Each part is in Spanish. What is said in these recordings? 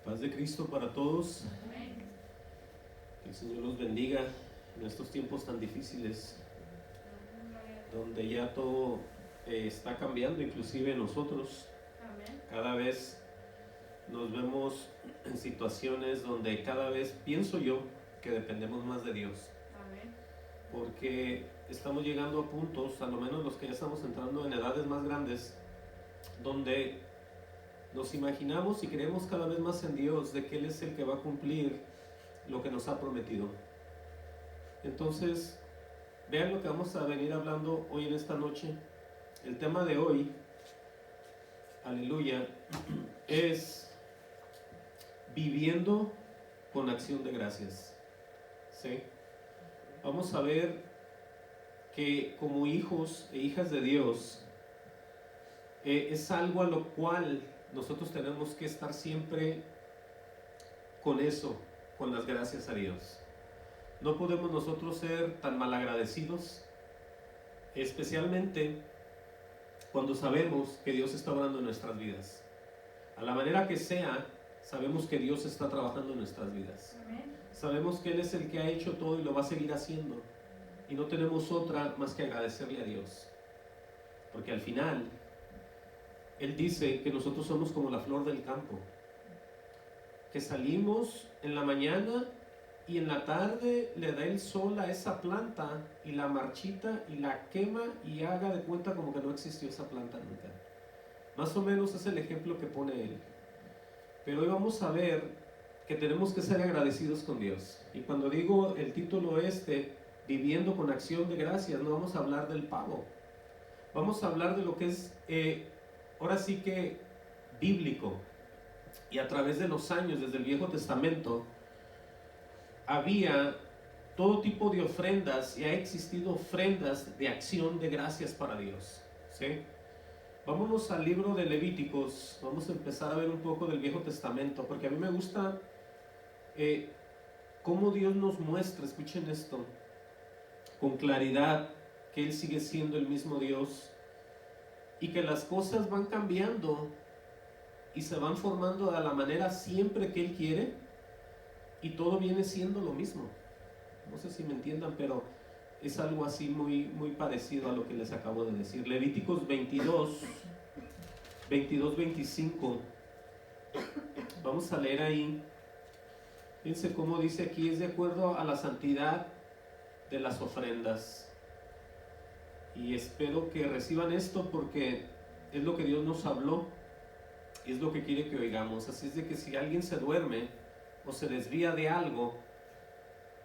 Paz de Cristo para todos. Que el Señor los bendiga en estos tiempos tan difíciles, donde ya todo está cambiando, inclusive nosotros. Cada vez nos vemos en situaciones donde cada vez pienso yo que dependemos más de Dios. Porque estamos llegando a puntos, a lo menos los que ya estamos entrando en edades más grandes, donde nos imaginamos y creemos cada vez más en Dios, de que Él es el que va a cumplir lo que nos ha prometido. Entonces, vean lo que vamos a venir hablando hoy en esta noche. El tema de hoy, aleluya, es viviendo con acción de gracias. ¿Sí? Vamos a ver que como hijos e hijas de Dios, es algo a lo cual nosotros tenemos que estar siempre con eso, con las gracias a Dios. No podemos nosotros ser tan malagradecidos, especialmente cuando sabemos que Dios está obrando en nuestras vidas. A la manera que sea, sabemos que Dios está trabajando en nuestras vidas. Sabemos que Él es el que ha hecho todo y lo va a seguir haciendo. Y no tenemos otra más que agradecerle a Dios. Porque al final, Él dice que nosotros somos como la flor del campo, que salimos en la mañana y en la tarde le da el sol a esa planta y la marchita y la quema y haga de cuenta como que no existió esa planta nunca. Más o menos es el ejemplo que pone Él. Pero hoy vamos a ver que tenemos que ser agradecidos con Dios. Y cuando digo el título viviendo con acción de gracias, no vamos a hablar del pavo. Vamos a hablar de lo que es ahora sí que bíblico. Y a través de los años, desde el Viejo Testamento, había todo tipo de ofrendas y ha existido ofrendas de acción de gracias para Dios. ¿Sí? Vámonos al libro de Levíticos. Vamos a empezar a ver un poco del Viejo Testamento, porque a mí me gusta cómo Dios nos muestra, escuchen esto, con claridad, que Él sigue siendo el mismo Dios y que las cosas van cambiando y se van formando a la manera siempre que Él quiere, y todo viene siendo lo mismo. No sé si me entiendan, pero es algo así muy parecido a lo que les acabo de decir. Levíticos 22, 25. Vamos a leer ahí. Fíjense cómo dice aquí: es de acuerdo a la santidad de las ofrendas. Y espero que reciban esto, porque es lo que Dios nos habló y es lo que quiere que oigamos. Así es de que si alguien se duerme o se desvía de algo,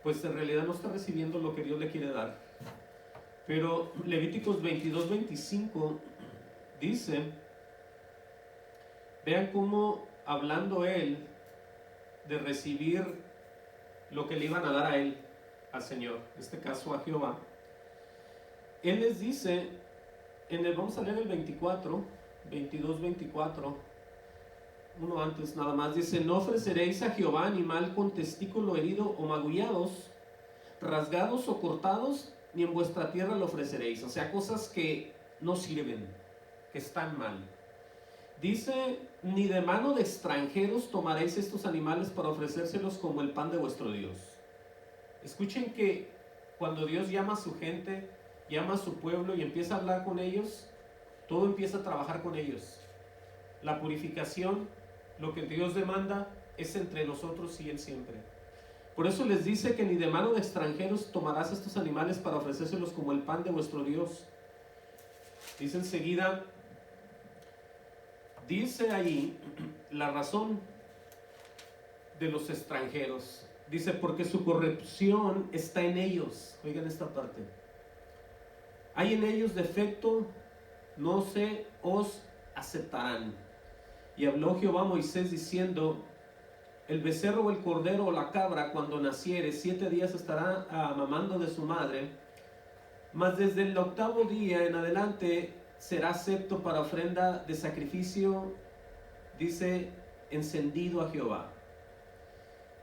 pues en realidad no está recibiendo lo que Dios le quiere dar. Pero Levíticos 22, 25 dice, vean cómo, hablando Él de recibir lo que le iban a dar a Él, al Señor, en este caso a Jehová, Él les dice, vamos a leer el 22, 24, uno antes nada más, dice: no ofreceréis a Jehová animal con testículo herido o magullados, rasgados o cortados, ni en vuestra tierra lo ofreceréis. O sea, cosas que no sirven, que están mal. Dice: ni de mano de extranjeros tomaréis estos animales para ofrecérselos como el pan de vuestro Dios. Escuchen que cuando Dios llama a su gente, llama a su pueblo y empieza a hablar con ellos, todo empieza a trabajar con ellos. La purificación, lo que Dios demanda, es entre nosotros y Él siempre. Por eso les dice que ni de mano de extranjeros tomarás estos animales para ofrecérselos como el pan de vuestro Dios. Dice enseguida, dice ahí la razón de los extranjeros. Dice: porque su corrupción está en ellos. Oigan esta parte: hay en ellos defecto, no se os aceptarán. Y habló Jehová a Moisés diciendo: el becerro o el cordero o la cabra, cuando naciere, 7 días estará mamando de su madre, mas desde el 8º día en adelante será acepto para ofrenda de sacrificio, dice, encendido a Jehová.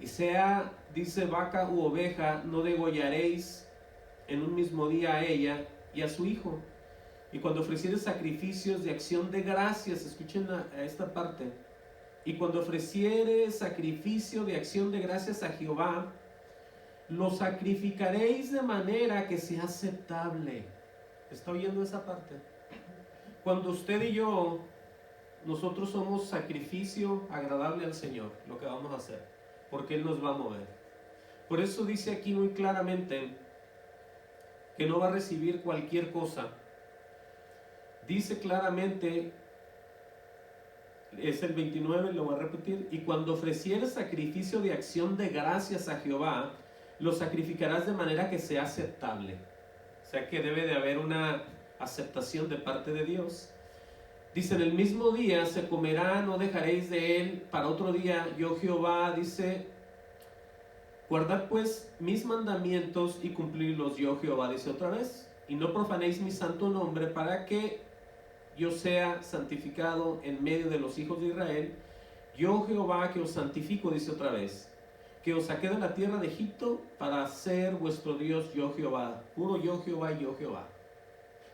Y sea, dice, vaca u oveja, no degollaréis en un mismo día a ella y a su hijo. Y cuando ofrecieres sacrificios de acción de gracias, escuchen a esta parte, y cuando ofreciere sacrificio de acción de gracias a Jehová, lo sacrificaréis de manera que sea aceptable. ¿Está oyendo esa parte? Cuando usted y yo, nosotros somos sacrificio agradable al Señor, lo que vamos a hacer, porque Él nos va a mover. Por eso dice aquí muy claramente que no va a recibir cualquier cosa. Dice claramente, es el 29, lo voy a repetir, y cuando ofreciere sacrificio de acción de gracias a Jehová, lo sacrificarás de manera que sea aceptable. O sea que debe de haber una aceptación de parte de Dios. Dice, en el mismo día se comerá, no dejaréis de él para otro día. Yo Jehová, dice, guardad pues mis mandamientos y cumplirlos. Yo Jehová, dice otra vez, y no profanéis mi santo nombre, para que yo sea santificado en medio de los hijos de Israel. Yo Jehová que os santifico, dice otra vez, que os saqué de la tierra de Egipto para ser vuestro Dios, yo Jehová. Puro yo Jehová y yo Jehová.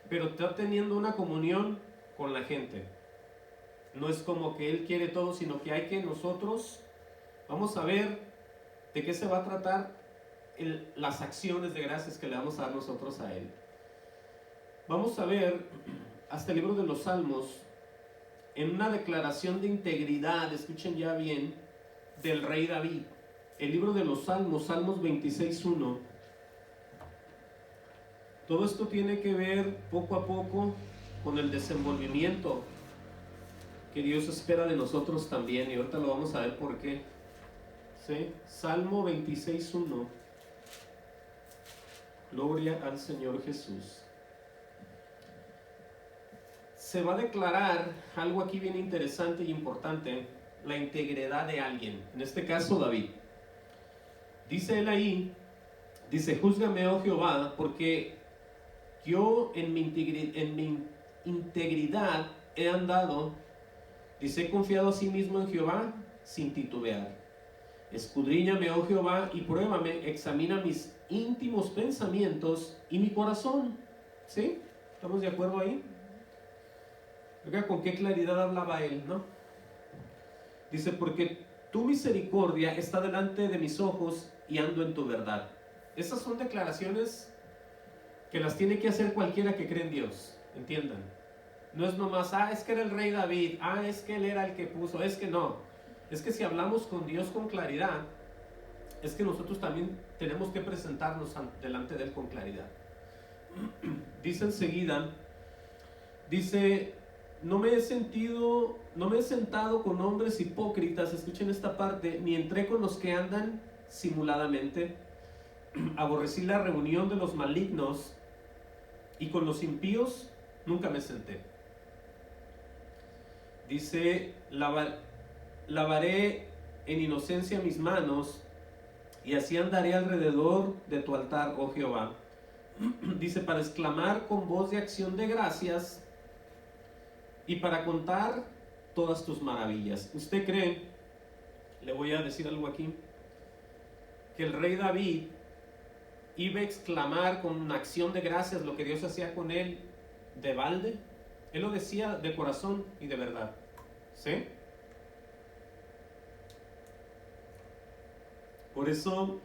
Pero está teniendo una comunión con la gente. No es como que Él quiere todo, sino que hay que nosotros, vamos a ver de qué se va a tratar las acciones de gracias que le vamos a dar nosotros a Él. Vamos a ver hasta el libro de los Salmos, en una declaración de integridad, escuchen ya bien, del rey David. El libro de los Salmos, Salmos 26:1. Todo esto tiene que ver poco a poco con el desenvolvimiento que Dios espera de nosotros también, y ahorita lo vamos a ver por qué. ¿Sí? Salmo 26:1. Gloria al Señor Jesús. Se va a declarar algo aquí bien interesante y importante, la integridad de alguien, en este caso David. Dice él ahí, dice, júzgame, oh Jehová, porque yo en mi integridad he andado, dice, he confiado a sí mismo en Jehová sin titubear. Escudriñame, oh Jehová, y pruébame, examina mis íntimos pensamientos y mi corazón. ¿Sí? ¿Estamos de acuerdo ahí? Oiga, con qué claridad hablaba él, ¿no? Dice, porque tu misericordia está delante de mis ojos y ando en tu verdad. Esas son declaraciones que las tiene que hacer cualquiera que cree en Dios, entiendan. No es nomás, es que era el rey David, es que él era el que puso, es que no. Es que si hablamos con Dios con claridad, es que nosotros también tenemos que presentarnos delante de Él con claridad. Dice enseguida, dice, no me he sentado con hombres hipócritas, escuchen esta parte, ni entré con los que andan simuladamente. Aborrecí la reunión de los malignos, y con los impíos nunca me senté. Dice, lavaré en inocencia mis manos, y así andaré alrededor de tu altar, oh Jehová. Dice, para exclamar con voz de acción de gracias y para contar todas tus maravillas. ¿Usted cree, le voy a decir algo aquí, que el rey David iba a exclamar con una acción de gracias lo que Dios hacía con él de balde? Él lo decía de corazón y de verdad. ¿Sí? Por eso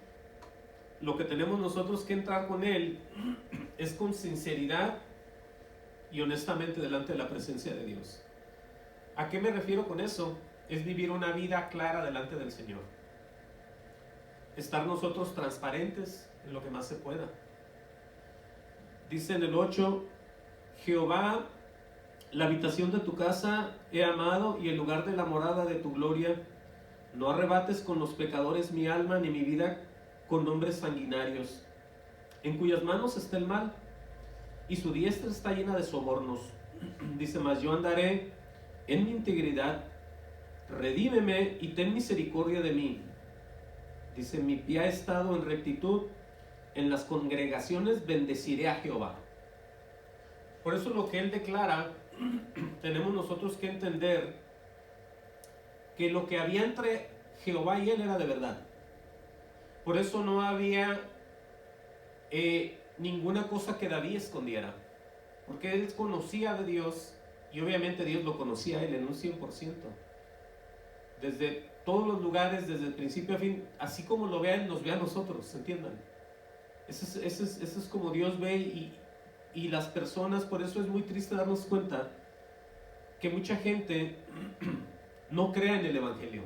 lo que tenemos nosotros que entrar con Él es con sinceridad y honestamente delante de la presencia de Dios. ¿A qué me refiero con eso? Es vivir una vida clara delante del Señor. Estar nosotros transparentes en lo que más se pueda. Dice en el 8, Jehová, la habitación de tu casa he amado, y el lugar de la morada de tu gloria. No arrebates con los pecadores mi alma, ni mi vida con hombres sanguinarios, en cuyas manos está el mal, y su diestra está llena de sobornos. Dice, mas yo andaré en mi integridad, redímeme y ten misericordia de mí. Dice, mi pie ha estado en rectitud, en las congregaciones bendeciré a Jehová. Por eso lo que él declara, tenemos nosotros que entender que lo que había entre Jehová y él era de verdad. Por eso no había ninguna cosa que David escondiera, porque él conocía de Dios, y obviamente Dios lo conocía a él en un 100%. desde todos los lugares, desde el principio a fin, así como lo ve a Él, nos ve a nosotros, ¿entiendan? Eso es como Dios ve y las personas, por eso es muy triste darnos cuenta que mucha gente no crea en el Evangelio.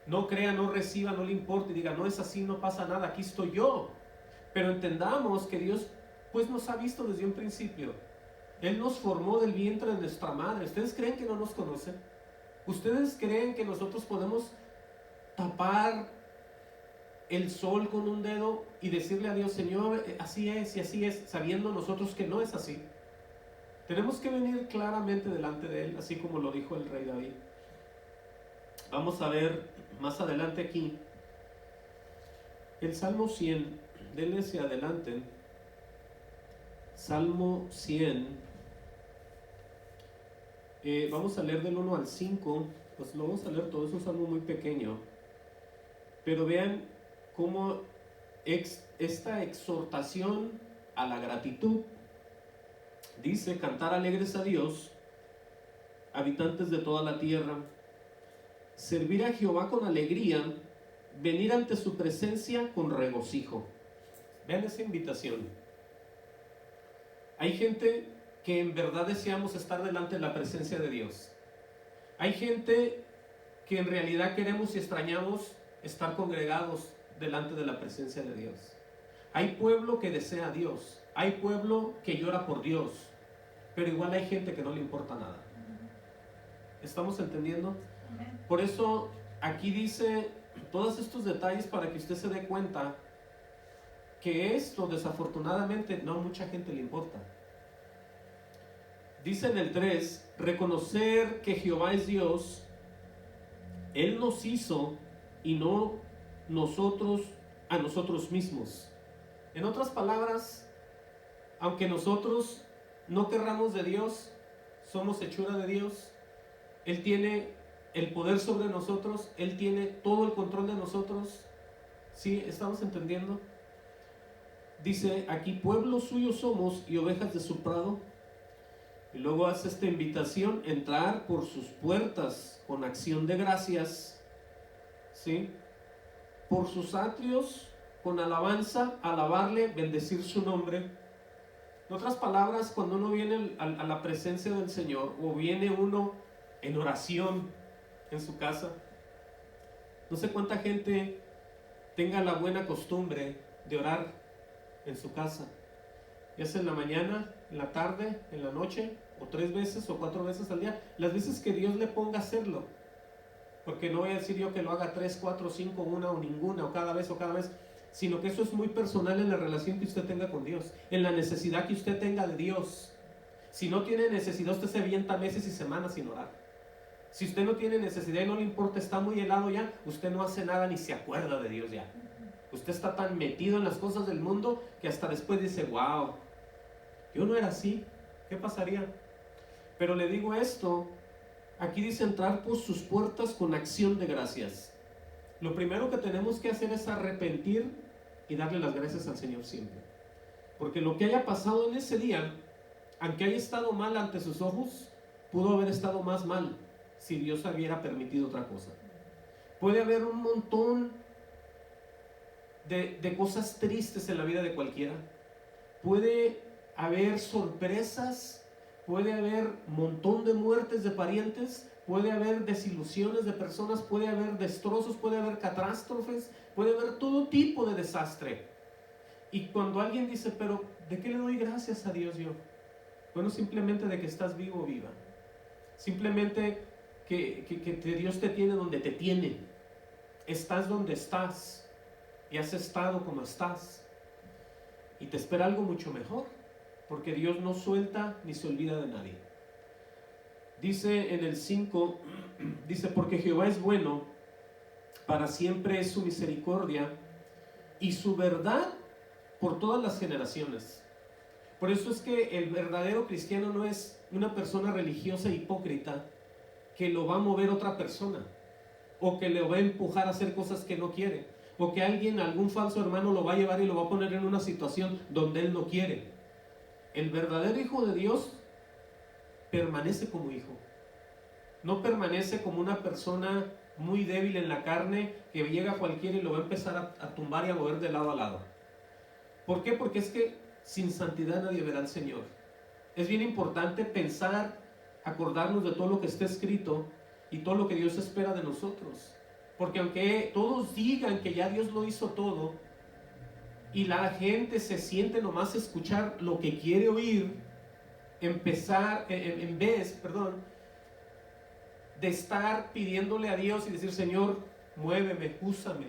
No crea, no reciba, no le importa y diga, no es así, no pasa nada, aquí estoy yo. Pero entendamos que Dios pues nos ha visto desde un principio. Él nos formó del vientre de nuestra madre. ¿Ustedes creen que no nos conoce? ¿Ustedes creen que nosotros podemos tapar el sol con un dedo y decirle a Dios, Señor, así es y así es, sabiendo nosotros que no es así? Tenemos que venir claramente delante de Él, así como lo dijo el rey David. Vamos a ver más adelante aquí el Salmo 100. Denle hacia adelante. Salmo 100. Vamos a leer del 1 al 5. Pues lo vamos a leer todo, es un salmo muy pequeño. Pero vean cómo esta exhortación a la gratitud dice: cantar alegres a Dios, habitantes de toda la tierra, servir a Jehová con alegría, venir ante su presencia con regocijo. Vean esa invitación. Hay gente que en verdad deseamos estar delante de la presencia de Dios. Hay gente que en realidad queremos y extrañamos estar congregados delante de la presencia de Dios. Hay pueblo que desea a Dios. Hay pueblo que llora por Dios. Pero igual hay gente que no le importa nada. ¿Estamos entendiendo? Por eso aquí dice todos estos detalles para que usted se dé cuenta que esto desafortunadamente no a mucha gente le importa. Dice en el 3, reconocer que Jehová es Dios, Él nos hizo y no nosotros a nosotros mismos. En otras palabras, aunque nosotros no querramos de Dios, somos hechura de Dios. Él tiene el poder sobre nosotros, Él tiene todo el control de nosotros. ¿Sí? ¿Estamos entendiendo? Dice aquí, pueblo suyo somos y ovejas de su prado. Y luego hace esta invitación: entrar por sus puertas con acción de gracias, ¿sí? Por sus atrios con alabanza, alabarle, bendecir su nombre. En otras palabras, cuando uno viene a la presencia del Señor, o viene uno en oración en su casa, no sé cuánta gente tenga la buena costumbre de orar en su casa, ya sea en la mañana, en la tarde, en la noche, o 3 veces o 4 veces al día, las veces que Dios le ponga a hacerlo. Porque no voy a decir yo que lo haga 3, 4, 5, una o ninguna, o cada vez, sino que eso es muy personal en la relación que usted tenga con Dios, en la necesidad que usted tenga de Dios. Si no tiene necesidad, usted se avienta meses y semanas sin orar. Si usted no tiene necesidad y no le importa, está muy helado ya, usted no hace nada ni se acuerda de Dios ya. Usted está tan metido en las cosas del mundo que hasta después dice, wow, yo no era así, ¿qué pasaría? Pero le digo esto, aquí dice entrar por sus puertas con acción de gracias. Lo primero que tenemos que hacer es arrepentir y darle las gracias al Señor siempre. Porque lo que haya pasado en ese día, aunque haya estado mal ante sus ojos, pudo haber estado más mal si Dios hubiera permitido otra cosa. Puede haber un montón de cosas tristes en la vida de cualquiera. Puede haber sorpresas, puede haber un montón de muertes de parientes, puede haber desilusiones de personas, puede haber destrozos, puede haber catástrofes, puede haber todo tipo de desastre. Y cuando alguien dice, pero ¿de qué le doy gracias a Dios yo? Bueno, simplemente de que estás vivo o viva. Simplemente que Dios te tiene donde te tiene. Estás donde estás. Y has estado como estás. Y te espera algo mucho mejor. Porque Dios no suelta ni se olvida de nadie. Dice en el 5, dice, porque Jehová es bueno, para siempre es su misericordia, y su verdad por todas las generaciones. Por eso es que el verdadero cristiano no es una persona religiosa e hipócrita que lo va a mover otra persona, o que le va a empujar a hacer cosas que no quiere, o que algún falso hermano lo va a llevar y lo va a poner en una situación donde él no quiere. El verdadero hijo de Dios permanece como hijo, no permanece como una persona muy débil en la carne, que llega cualquiera y lo va a empezar a tumbar y a mover de lado a lado. ¿Por qué? Porque es que sin santidad nadie verá al Señor. Es bien importante pensar, acordarnos de todo lo que está escrito y todo lo que Dios espera de nosotros. Porque aunque todos digan que ya Dios lo hizo todo y la gente se siente nomás escuchar lo que quiere oír, en vez de estar pidiéndole a Dios y decir, Señor, muéveme, úsame,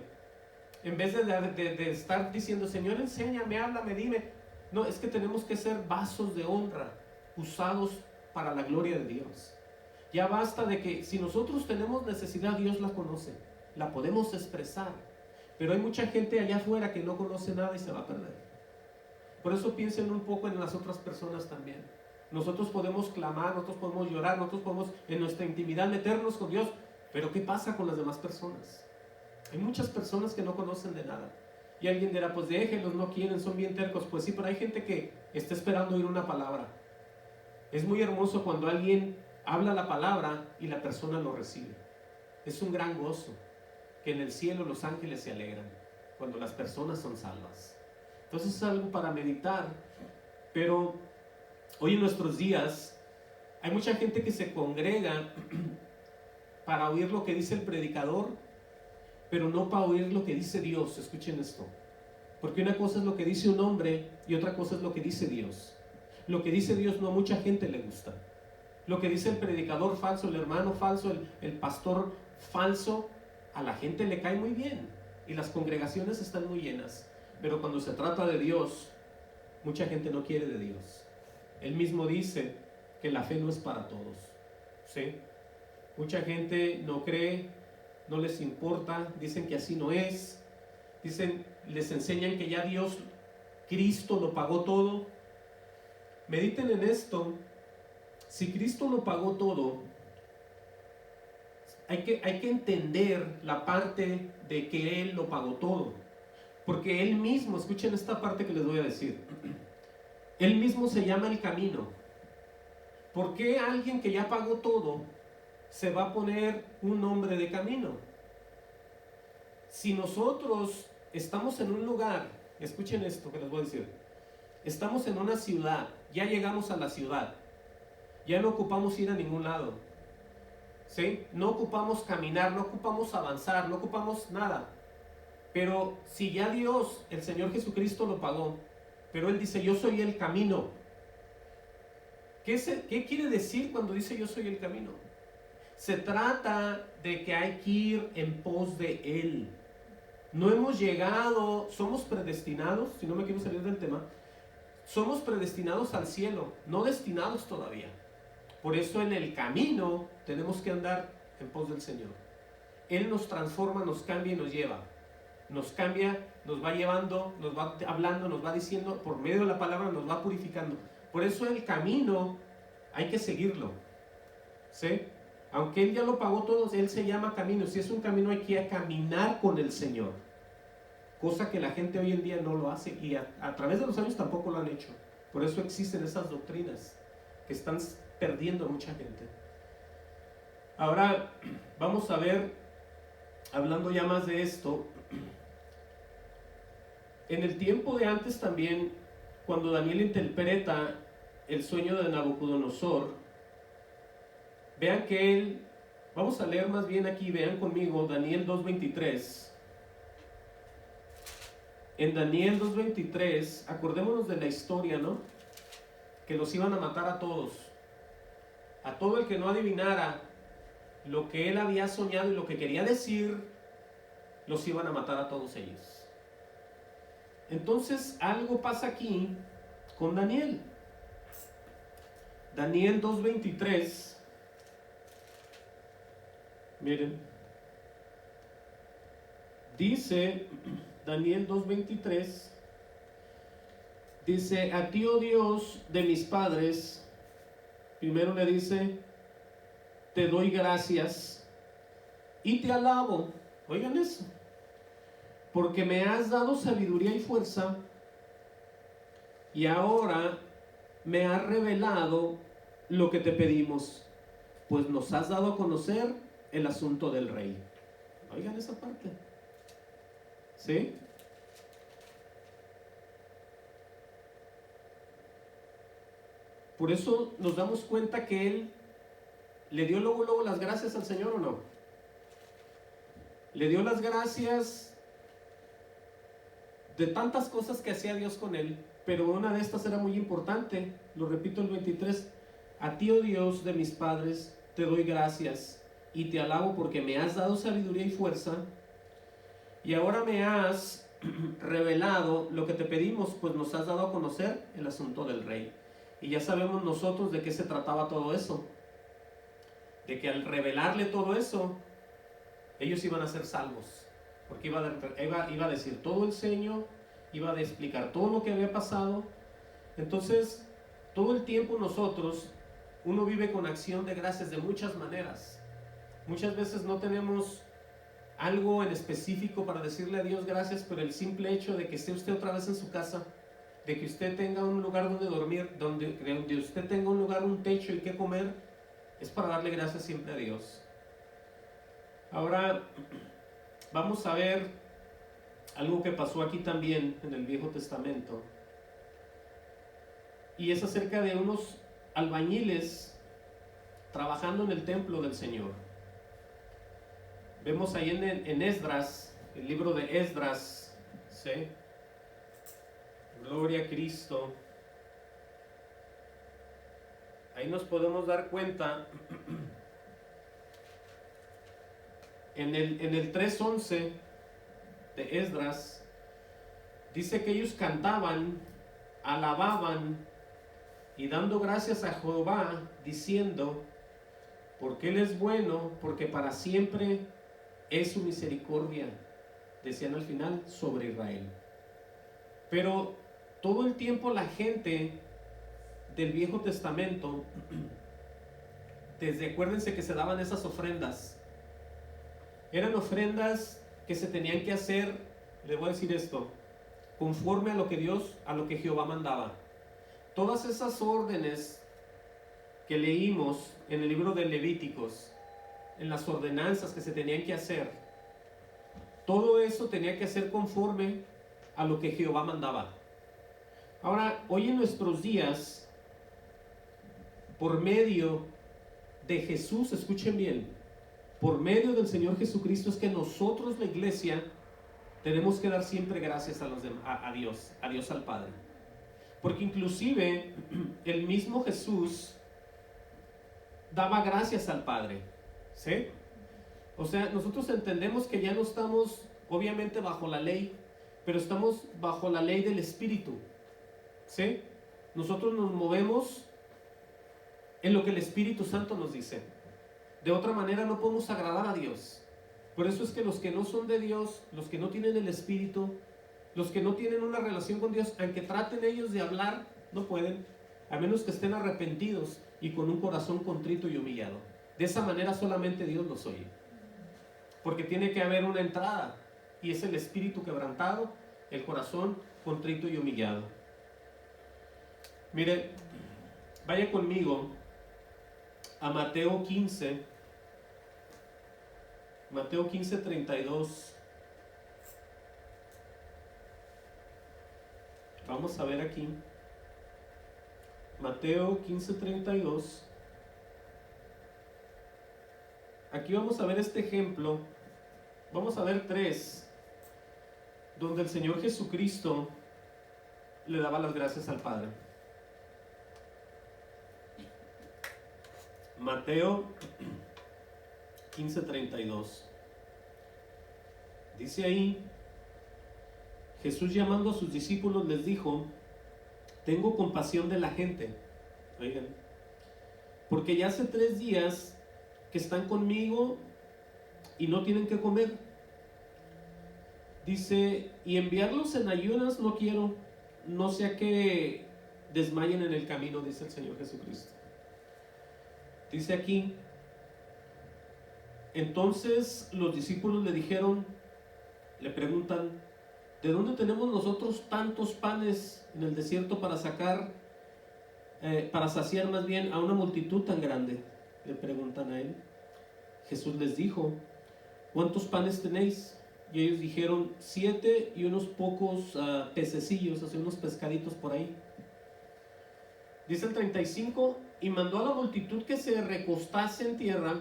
en vez de estar diciendo, Señor, enséñame, háblame, dime. No, es que tenemos que ser vasos de honra, usados para la gloria de Dios. Ya basta de que si nosotros tenemos necesidad, Dios la conoce, la podemos expresar, pero hay mucha gente allá afuera que no conoce nada y se va a perder. Por eso piensen un poco en las otras personas también. Nosotros podemos clamar, nosotros podemos llorar, nosotros podemos en nuestra intimidad meternos con Dios, pero ¿qué pasa con las demás personas? Hay muchas personas que no conocen de nada. Y alguien dirá, pues déjenlos, no quieren, son bien tercos. Pues sí, pero hay gente que está esperando oír una palabra. Es muy hermoso cuando alguien habla la palabra y la persona lo recibe. Es un gran gozo, que en el cielo los ángeles se alegran cuando las personas son salvas. Entonces es algo para meditar. Pero hoy en nuestros días hay mucha gente que se congrega para oír lo que dice el predicador, pero no para oír lo que dice Dios. Escuchen esto, porque una cosa es lo que dice un hombre y otra cosa es lo que dice Dios. Lo que dice Dios no a mucha gente le gusta. Lo que dice el predicador falso, el hermano falso, el pastor falso, a la gente le cae muy bien y las congregaciones están muy llenas, pero cuando se trata de Dios, mucha gente no quiere de Dios. Él mismo dice que la fe no es para todos, ¿sí? Mucha gente no cree, no les importa, dicen que así no es, les enseñan que ya Dios, Cristo lo pagó todo. Mediten en esto. Si Cristo lo pagó todo, hay que entender la parte de que Él lo pagó todo, porque Él mismo, escuchen esta parte que les voy a decir, Él mismo se llama el camino. ¿Por qué alguien que ya pagó todo se va a poner un nombre de camino? Si nosotros estamos en un lugar, escuchen esto que les voy a decir, estamos en una ciudad, ya llegamos a la ciudad, ya no ocupamos ir a ningún lado, ¿sí? No ocupamos caminar, no ocupamos avanzar, no ocupamos nada. Pero si ya Dios, el Señor Jesucristo lo pagó, pero Él dice, yo soy el camino. ¿Qué quiere decir cuando dice yo soy el camino? Se trata de que hay que ir en pos de Él. No hemos llegado, somos predestinados, si no me quiero salir del tema, somos predestinados al cielo, no destinados todavía. Por eso en el camino tenemos que andar en pos del Señor. Él nos transforma, nos cambia y nos lleva. Nos cambia, nos va llevando, nos va hablando, nos va diciendo, por medio de la palabra nos va purificando. Por eso el camino hay que seguirlo, ¿sí? Aunque Él ya lo pagó todo, Él se llama camino. Si es un camino hay que ir a caminar con el Señor, cosa que la gente hoy en día no lo hace y a través de los años tampoco lo han hecho. Por eso existen esas doctrinas que están perdiendo a mucha gente. Ahora vamos a ver, hablando ya más de esto, en el tiempo de antes también, cuando Daniel interpreta el sueño de Nabucodonosor, vean que él, vamos a leer más bien aquí, vean conmigo Daniel 2:23. En Daniel 2:23, acordémonos de la historia, ¿no? Que los iban a matar a todos. A todo el que no adivinara lo que él había soñado y lo que quería decir, los iban a matar a todos ellos. Entonces algo pasa aquí con Daniel. Daniel 2:23. Miren. Dice Daniel 2:23. Dice, a ti, oh Dios de mis padres, primero le dice, te doy gracias y te alabo. Oigan eso. Porque me has dado sabiduría y fuerza y ahora me has revelado lo que te pedimos, pues nos has dado a conocer el asunto del rey. Oigan esa parte. ¿Sí? Por eso nos damos cuenta que él le dio luego las gracias al Señor, ¿o no? Le dio las gracias de tantas cosas que hacía Dios con él, pero una de estas era muy importante. Lo repito, el 23: a ti, oh Dios de mis padres, te doy gracias y te alabo porque me has dado sabiduría y fuerza, y ahora me has revelado lo que te pedimos, pues nos has dado a conocer el asunto del rey. Y ya sabemos nosotros de qué se trataba todo eso, de que al revelarle todo eso, ellos iban a ser salvos, porque iba a decir todo el Señor, iba a explicar todo lo que había pasado. Entonces, todo el tiempo nosotros, uno vive con acción de gracias de muchas maneras. Muchas veces no tenemos algo en específico para decirle a Dios gracias, pero el simple hecho de que esté usted otra vez en su casa, de que usted tenga un lugar donde dormir, donde usted tenga un lugar, un techo y qué comer, es para darle gracias siempre a Dios. Ahora vamos a ver algo que pasó aquí también en el Viejo Testamento, y es acerca de unos albañiles trabajando en el templo del Señor. Vemos ahí en Esdras, el libro de Esdras, ¿sí? Gloria a Cristo. Ahí nos podemos dar cuenta en el 3:11 de Esdras, dice que ellos cantaban, alababan y dando gracias a Jehová, diciendo, porque Él es bueno, porque para siempre es su misericordia, decían al final, sobre Israel. Pero todo el tiempo la gente del Viejo Testamento, acuérdense que se daban esas ofrendas, eran ofrendas que se tenían que hacer, le voy a decir esto, conforme a lo que Jehová mandaba. Todas esas órdenes que leímos en el libro de Levíticos, en las ordenanzas que se tenían que hacer, todo eso tenía que hacer conforme a lo que Jehová mandaba. Ahora, hoy en nuestros días, por medio de Jesús, escuchen bien, por medio del Señor Jesucristo, es que nosotros, la iglesia, tenemos que dar siempre gracias a Dios al Padre. Porque inclusive el mismo Jesús daba gracias al Padre, ¿sí? O sea, nosotros entendemos que ya no estamos obviamente bajo la ley, pero estamos bajo la ley del Espíritu, ¿sí? Nosotros nos movemos en lo que el Espíritu Santo nos dice. De otra manera no podemos agradar a Dios. Por eso es que los que no son de Dios, los que no tienen el Espíritu, los que no tienen una relación con Dios, aunque traten ellos de hablar, no pueden, a menos que estén arrepentidos y con un corazón contrito y humillado. De esa manera solamente Dios los oye, porque tiene que haber una entrada, y es el espíritu quebrantado, el corazón contrito y humillado. Mire, vaya conmigo a Mateo 15:32. Vamos a ver aquí Mateo 15:32. Aquí vamos a ver este ejemplo. Vamos a ver 3 donde el Señor Jesucristo le daba las gracias al Padre. Mateo 15:32. Dice ahí, Jesús, llamando a sus discípulos, les dijo: tengo compasión de la gente, oigan, porque ya hace 3 días que están conmigo y no tienen que comer. Dice, y enviarlos en ayunas no quiero, no sea que desmayen en el camino, dice el Señor Jesucristo. Dice aquí, entonces los discípulos le preguntan, ¿de dónde tenemos nosotros tantos panes en el desierto para saciar más bien a una multitud tan grande? Le preguntan a él. Jesús les dijo, ¿cuántos panes tenéis? Y ellos dijeron, 7 y unos pocos pececillos, o sea, unos pescaditos por ahí. Dice el 35, y mandó a la multitud que se recostase en tierra,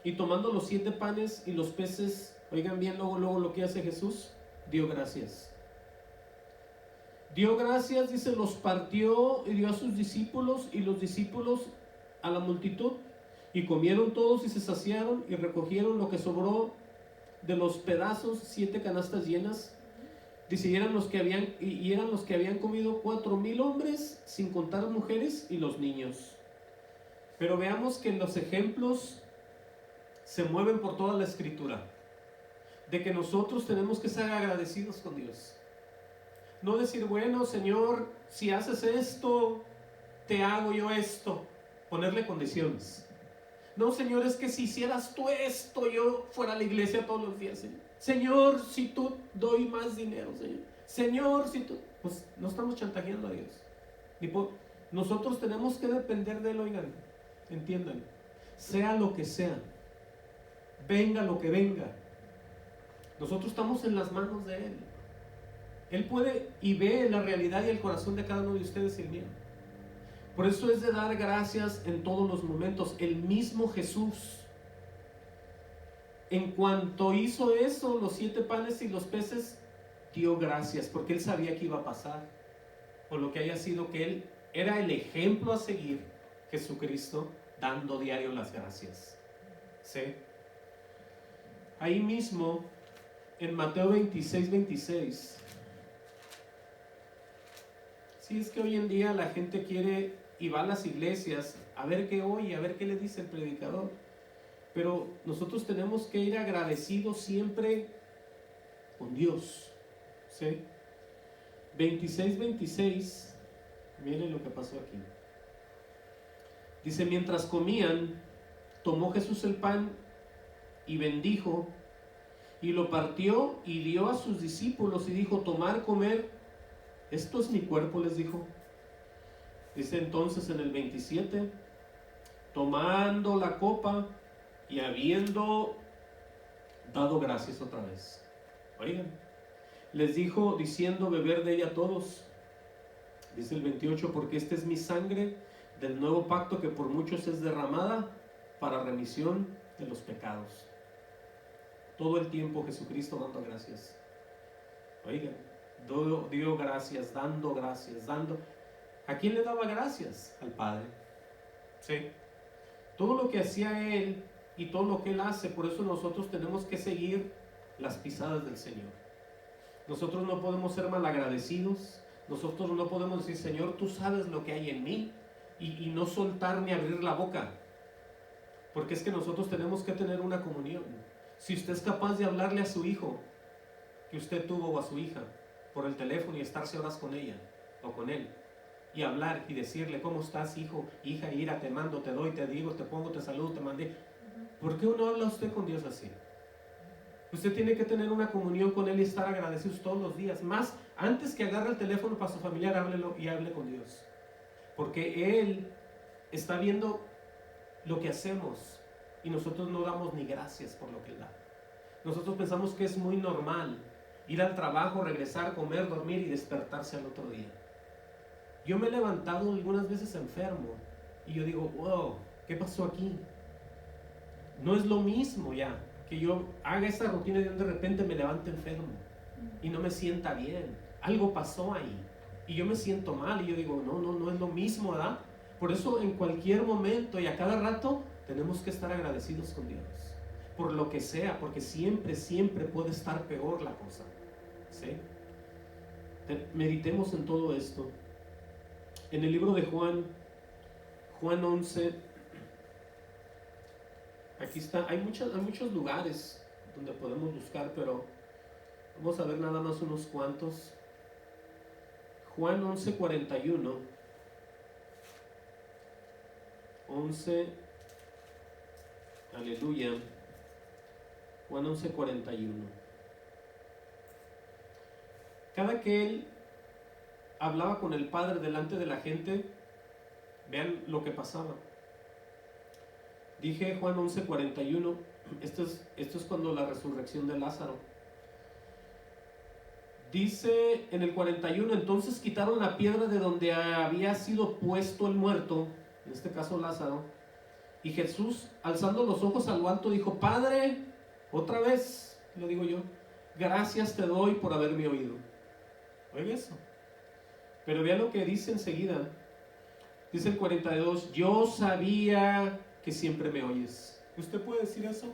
y tomando los 7 panes y los peces, oigan bien luego lo que hace Jesús, dio gracias. Dio gracias, dice, los partió y dio a sus discípulos, y los discípulos a la multitud, y comieron todos y se saciaron, y recogieron lo que sobró de los pedazos, 7 canastas llenas. Dice, y eran los que habían comido 4,000 hombres, sin contar mujeres y los niños. Pero veamos que los ejemplos se mueven por toda la escritura, de que nosotros tenemos que ser agradecidos con Dios. No decir, bueno, Señor, si haces esto, te hago yo esto. Ponerle condiciones. No, Señor, es que si hicieras tú esto, yo fuera a la iglesia todos los días, Señor. Señor, si tú doy más dinero, Señor. Señor, si tú... Pues no estamos chantajeando a Dios. Nosotros tenemos que depender de Él, oigan, entiendan. Sea lo que sea, venga lo que venga, nosotros estamos en las manos de Él. Él puede y ve la realidad y el corazón de cada uno de ustedes y el mío. Por eso es de dar gracias en todos los momentos. El mismo Jesús, en cuanto hizo eso, los 7 panes y los peces, dio gracias, porque Él sabía que iba a pasar, o lo que haya sido, que Él era el ejemplo a seguir, Jesucristo, dando diario las gracias. ¿Sí? Ahí mismo, en Mateo 26. Sí, es que hoy en día la gente quiere y va a las iglesias a ver qué oye, a ver qué le dice el predicador. Pero nosotros tenemos que ir agradecidos siempre con Dios. ¿Sí? 26. Miren lo que pasó aquí. Dice, mientras comían, tomó Jesús el pan y bendijo, y lo partió y dio a sus discípulos y dijo, tomar, comer, esto es mi cuerpo, les dijo. Dice entonces en el 27, tomando la copa y habiendo dado gracias otra vez. Oigan, les dijo diciendo, beber de ella todos. Dice el 28, porque esta es mi sangre del nuevo pacto que por muchos es derramada para remisión de los pecados. Todo el tiempo Jesucristo dando gracias. Oigan, dio gracias, dando gracias, dando. ¿A quién le daba gracias? Al Padre. Sí. Todo lo que hacía Él y todo lo que Él hace, por eso nosotros tenemos que seguir las pisadas del Señor. Nosotros no podemos ser malagradecidos. Nosotros no podemos decir, Señor, tú sabes lo que hay en mí, y no soltar ni abrir la boca. Porque es que nosotros tenemos que tener una comunión. Si usted es capaz de hablarle a su hijo que usted tuvo o a su hija por el teléfono y estarse horas con ella o con él, y hablar y decirle, ¿cómo estás, hijo, hija? Ira, te mando, te doy, te digo, te pongo, te saludo, te mandé. ¿Por qué no habla usted con Dios así? Usted tiene que tener una comunión con Él y estar agradecidos todos los días. Más, antes que agarre el teléfono para su familiar, háblelo y hable con Dios. Porque Él está viendo lo que hacemos y nosotros no damos ni gracias por lo que Él da. Nosotros pensamos que es muy normal ir al trabajo, regresar, comer, dormir y despertarse al otro día. Yo me he levantado algunas veces enfermo y yo digo, wow, ¿qué pasó aquí? No es lo mismo ya que yo haga esa rutina de repente me levante enfermo y no me sienta bien. Algo pasó ahí y yo me siento mal y yo digo, no es lo mismo, ¿verdad? Por eso en cualquier momento y a cada rato tenemos que estar agradecidos con Dios por lo que sea, porque siempre puede estar peor la cosa. ¿Sí? Meditemos en todo esto. En el libro de Juan 11, aquí está, hay muchos lugares donde podemos buscar, pero vamos a ver nada más unos cuantos. Juan 11:41. 11, aleluya. Juan 11:41. Cada que Él hablaba con el Padre delante de la gente, vean lo que pasaba. Dije Juan 11:41, Esto es cuando la resurrección de Lázaro. Dice en el 41, entonces quitaron la piedra de donde había sido puesto el muerto, en este caso Lázaro, y Jesús, alzando los ojos a lo alto, dijo, Padre, otra vez, lo digo yo, gracias te doy por haberme oído. Oiga eso. Pero vea lo que dice enseguida. Dice el 42, yo sabía que siempre me oyes. ¿Usted puede decir eso?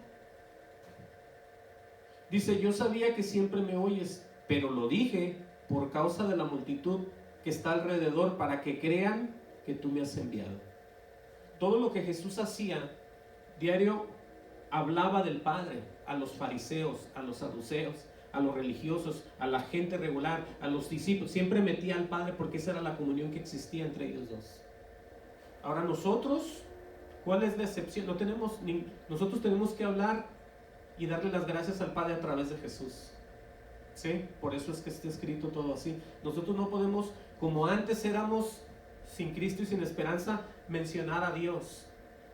Dice, yo sabía que siempre me oyes, pero lo dije por causa de la multitud que está alrededor, para que crean que tú me has enviado. Todo lo que Jesús hacía diario hablaba del Padre a los fariseos, a los saduceos, a los religiosos, a la gente regular, a los discípulos. Siempre metía al Padre porque esa era la comunión que existía entre ellos dos. Ahora nosotros, ¿cuál es la excepción? Nosotros tenemos que hablar y darle las gracias al Padre a través de Jesús. ¿Sí? Por eso es que está escrito todo así. Nosotros no podemos, como antes éramos sin Cristo y sin esperanza, mencionar a Dios.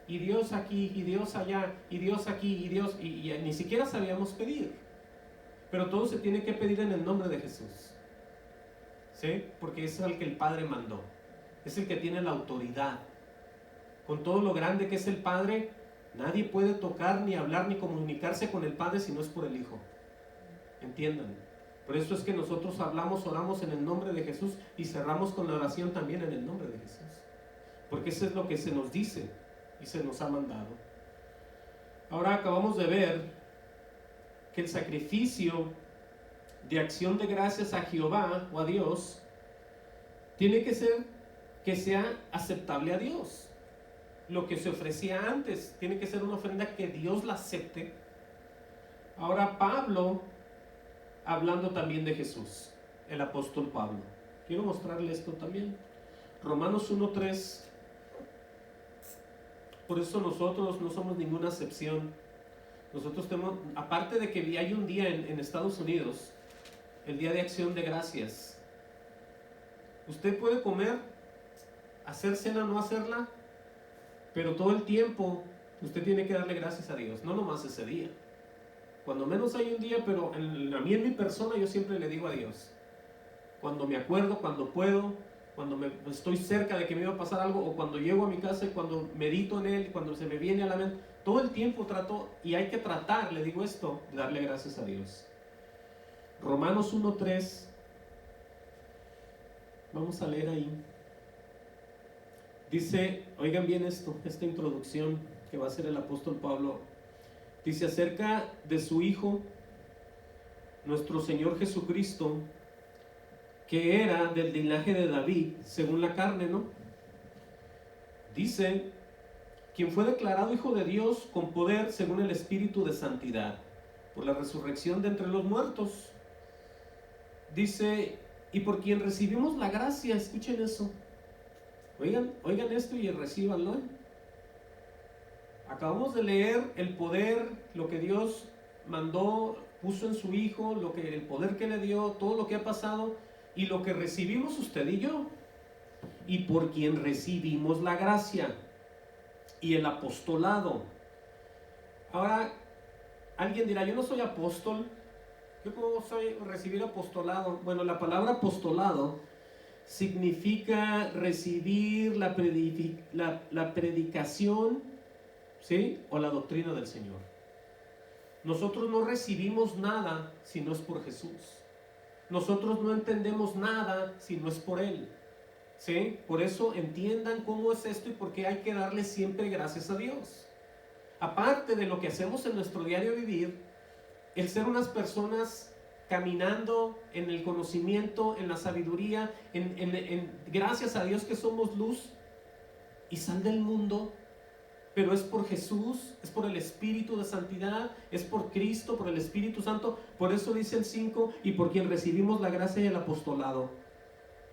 Y Dios aquí, y Dios allá, y Dios aquí, y Dios, y ni siquiera sabíamos pedir. Pero todo se tiene que pedir en el nombre de Jesús. ¿Sí? Porque es el que el Padre mandó. Es el que tiene la autoridad. Con todo lo grande que es el Padre, nadie puede tocar, ni hablar, ni comunicarse con el Padre si no es por el Hijo. Entiendan. Por eso es que nosotros hablamos, oramos en el nombre de Jesús y cerramos con la oración también en el nombre de Jesús. Porque eso es lo que se nos dice y se nos ha mandado. Ahora acabamos de ver que el sacrificio de acción de gracias a Jehová o a Dios tiene que ser que sea aceptable a Dios. Lo que se ofrecía antes tiene que ser una ofrenda que Dios la acepte. Ahora Pablo, hablando también de Jesús, el apóstol Pablo, quiero mostrarle esto también. Romanos 1:3. Por eso nosotros no somos ninguna excepción. Nosotros tenemos, aparte de que hay un día en Estados Unidos, el Día de Acción de Gracias. Usted puede comer, hacer cena o no hacerla, pero todo el tiempo usted tiene que darle gracias a Dios, no nomás ese día. Cuando menos hay un día, pero a mí en mi persona yo siempre le digo a Dios. Cuando me acuerdo, cuando puedo, cuando estoy cerca de que me iba a pasar algo, o cuando llego a mi casa y cuando medito en Él, cuando se me viene a la mente, todo el tiempo trato, y hay que tratar, le digo esto, de darle gracias a Dios. Romanos 1:3, vamos a leer ahí. Dice, oigan bien esto, esta introducción que va a hacer el apóstol Pablo. Dice acerca de su Hijo, nuestro Señor Jesucristo, que era del linaje de David, según la carne, ¿no? Dice, quien fue declarado Hijo de Dios con poder según el Espíritu de Santidad, por la resurrección de entre los muertos. Dice, y por quien recibimos la gracia, escuchen eso. Oigan esto y recíbanlo. Acabamos de leer el poder, lo que Dios mandó, puso en su Hijo, el poder que le dio, todo lo que ha pasado, y lo que recibimos usted y yo. Y por quien recibimos la gracia y el apostolado. Ahora, alguien dirá, yo no soy apóstol, ¿yo cómo recibir apostolado? Bueno, la palabra apostolado significa recibir la predicación, ¿sí? O la doctrina del Señor. Nosotros no recibimos nada si no es por Jesús. Nosotros no entendemos nada si no es por Él, ¿sí? Por eso entiendan cómo es esto y por qué hay que darle siempre gracias a Dios. Aparte de lo que hacemos en nuestro diario vivir, el ser unas personas caminando en el conocimiento, en la sabiduría, gracias a Dios que somos luz y sal del mundo, pero es por Jesús, es por el Espíritu de Santidad, es por Cristo, por el Espíritu Santo. Por eso dice el 5, y por quien recibimos la gracia y el apostolado.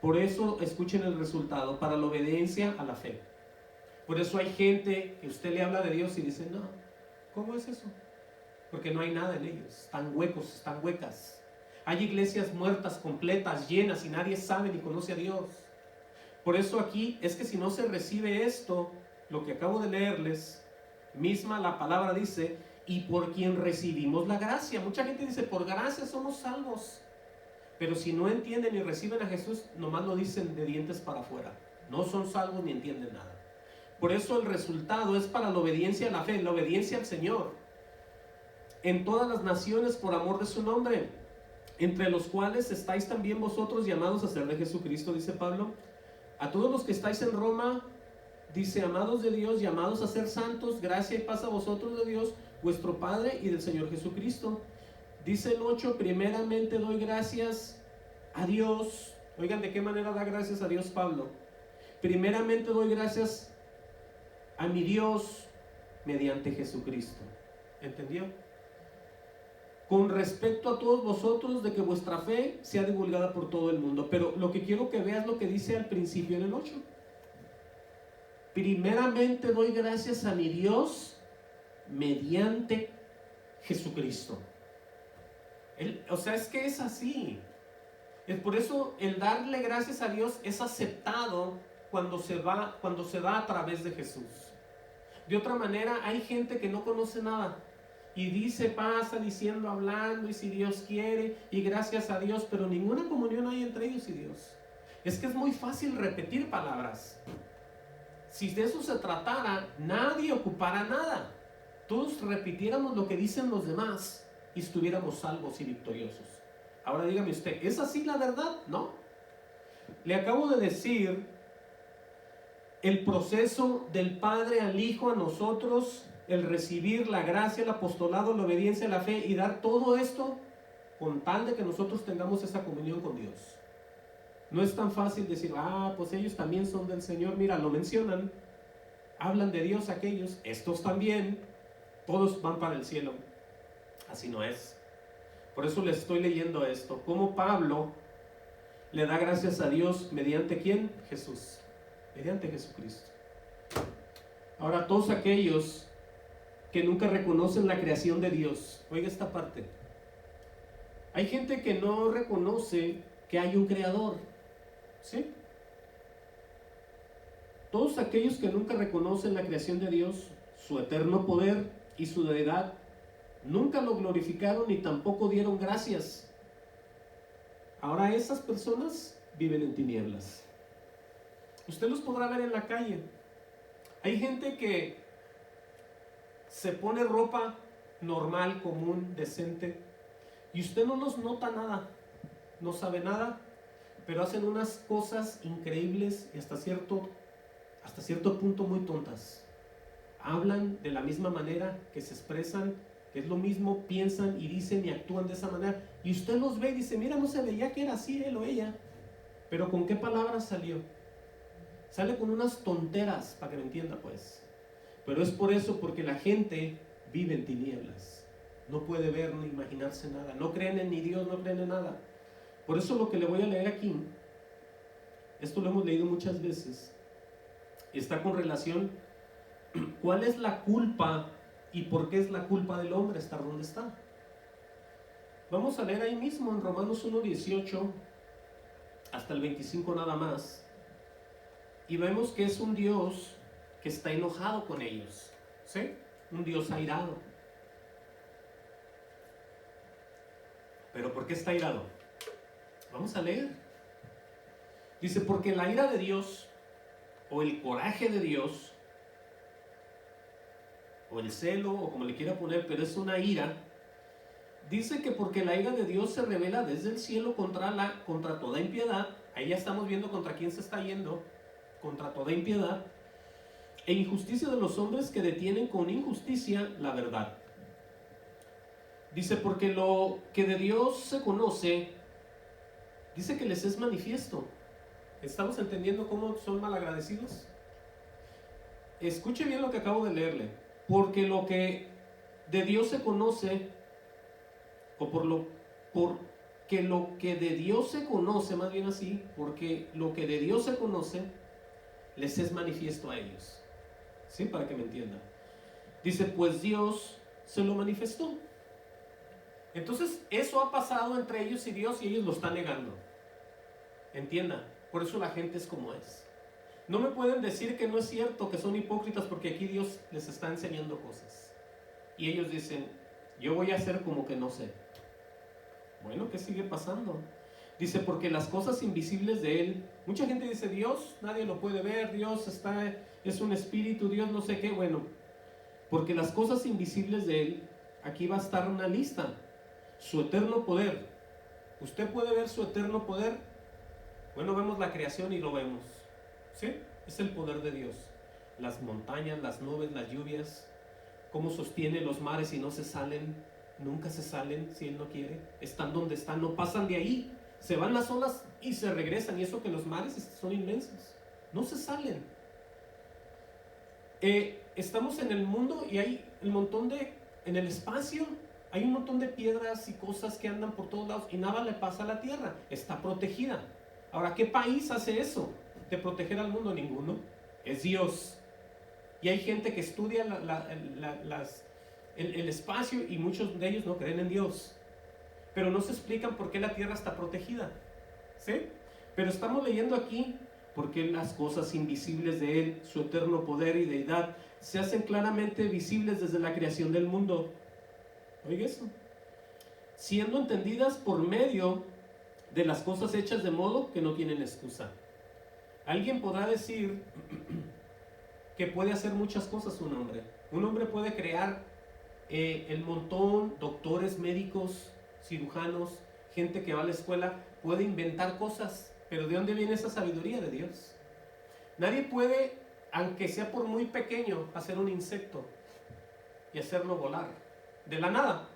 Por eso escuchen el resultado, para la obediencia a la fe. Por eso hay gente que usted le habla de Dios y dice, no, ¿cómo es eso? Porque no hay nada en ellos, están huecos, están huecas. Hay iglesias muertas, completas, llenas, y nadie sabe ni conoce a Dios. Por eso aquí es que si no se recibe esto, lo que acabo de leerles, misma la palabra dice, y por quien recibimos la gracia. Mucha gente dice, por gracia somos salvos. Pero si no entienden y reciben a Jesús, nomás lo dicen de dientes para afuera. No son salvos ni entienden nada. Por eso el resultado es para la obediencia a la fe, la obediencia al Señor. En todas las naciones por amor de su nombre, entre los cuales estáis también vosotros llamados a ser de Jesucristo, dice Pablo. A todos los que estáis en Roma, dice, amados de Dios, llamados a ser santos, gracia y paz a vosotros de Dios, vuestro Padre y del Señor Jesucristo. Dice el 8, primeramente doy gracias a Dios. Oigan, ¿de qué manera da gracias a Dios Pablo? Primeramente doy gracias a mi Dios mediante Jesucristo. ¿Entendió? Con respecto a todos vosotros, de que vuestra fe sea divulgada por todo el mundo. Pero lo que quiero que veas lo que dice al principio en el 8. Primeramente doy gracias a mi Dios mediante Jesucristo. O sea, es que es así. Es por eso el darle gracias a Dios es aceptado cuando se da a través de Jesús. De otra manera, hay gente que no conoce nada y dice, pasa diciendo, hablando, y si Dios quiere, y gracias a Dios, pero ninguna comunión hay entre ellos y Dios. Es que es muy fácil repetir palabras. Si de eso se tratara, nadie ocupara nada. Todos repitiéramos lo que dicen los demás y estuviéramos salvos y victoriosos. Ahora dígame usted, ¿es así la verdad? No. Le acabo de decir el proceso del Padre al Hijo a nosotros, el recibir la gracia, el apostolado, la obediencia, la fe y dar todo esto con tal de que nosotros tengamos esa comunión con Dios. No es tan fácil decir, pues ellos también son del Señor. Mira, lo mencionan, hablan de Dios aquellos, estos también, todos van para el cielo. Así no es. Por eso les estoy leyendo esto. Como Pablo le da gracias a Dios mediante ¿quién? Jesús. Mediante Jesucristo. Ahora, todos aquellos que nunca reconocen la creación de Dios. Oiga esta parte. Hay gente que no reconoce que hay un creador. ¿Sí? Todos aquellos que nunca reconocen la creación de Dios, su eterno poder y su deidad, nunca lo glorificaron ni tampoco dieron gracias. Ahora esas personas viven en tinieblas. Usted los podrá ver en la calle. Hay gente que se pone ropa normal, común, decente, y usted no los nota nada, no sabe nada, pero hacen unas cosas increíbles y hasta cierto punto muy tontas. Hablan de la misma manera, que se expresan, que es lo mismo, piensan y dicen y actúan de esa manera, y usted los ve y dice, mira, no se veía que era así él o ella, pero ¿con qué palabras salió? Sale con unas tonteras, para que me entienda pues. Pero es por eso, porque la gente vive en tinieblas, no puede ver ni imaginarse nada, no creen en ni Dios, no creen en nada. Por eso lo que le voy a leer aquí, esto lo hemos leído muchas veces, está con relación, ¿cuál es la culpa y por qué es la culpa del hombre estar donde está? Vamos a leer ahí mismo en Romanos 1:18 hasta el 25 nada más, y vemos que es un Dios que está enojado con ellos, ¿sí? Un Dios airado. ¿Pero por qué está airado? Vamos a leer. Dice, porque la ira de Dios, o el coraje de Dios, o el celo, o como le quiera poner, pero es una ira. Dice que porque la ira de Dios se revela desde el cielo contra toda impiedad. Ahí ya estamos viendo contra quién se está yendo. Contra toda impiedad e injusticia de los hombres que detienen con injusticia la verdad. Dice, porque lo que de Dios se conoce, dice que les es manifiesto. ¿Estamos entendiendo cómo son malagradecidos? Escuche bien lo que acabo de leerle. Porque lo que de Dios se conoce, porque lo que de Dios se conoce, más bien así, porque lo que de Dios se conoce, les es manifiesto a ellos. ¿Sí? Para que me entiendan. Dice, pues Dios se lo manifestó. Entonces, eso ha pasado entre ellos y Dios y ellos lo están negando. Entienda, por eso la gente es como es. No me pueden decir que no es cierto, que son hipócritas, porque aquí Dios les está enseñando cosas. y ellos dicen, yo voy a hacer como que no sé. Bueno, ¿qué sigue pasando? Dice, porque las cosas invisibles de Él, mucha gente dice, Dios, nadie lo puede ver, Dios es un espíritu, Dios no sé qué. Bueno, porque las cosas invisibles de Él, aquí va a estar una lista. Su eterno poder. ¿Usted puede ver su eterno poder? Bueno, vemos la creación y lo vemos. ¿Sí? Es el poder de Dios. Las montañas, las nubes, las lluvias, cómo sostiene los mares y no se salen, nunca se salen si Él no quiere. Están donde están, no pasan de ahí. Se van las olas y se regresan. Y eso que los mares son inmensos. No se salen. Estamos en el mundo y hay un montón en el espacio, hay un montón de piedras y cosas que andan por todos lados y nada le pasa a la Tierra. Está protegida. Ahora, ¿qué país hace eso? De proteger al mundo, ninguno. Es Dios. Y hay gente que estudia el espacio y muchos de ellos no creen en Dios. Pero no se explican por qué la Tierra está protegida. ¿Sí? Pero estamos leyendo aquí porque las cosas invisibles de Él, su eterno poder y deidad, se hacen claramente visibles desde la creación del mundo. Oiga eso. Siendo entendidas por medio de las cosas hechas de modo que no tienen excusa. Alguien podrá decir que puede hacer muchas cosas un hombre. Un hombre puede crear el montón, doctores, médicos, cirujanos, gente que va a la escuela, puede inventar cosas, pero ¿de dónde viene esa sabiduría? De Dios. Nadie puede, aunque sea por muy pequeño, hacer un insecto y hacerlo volar. De la nada.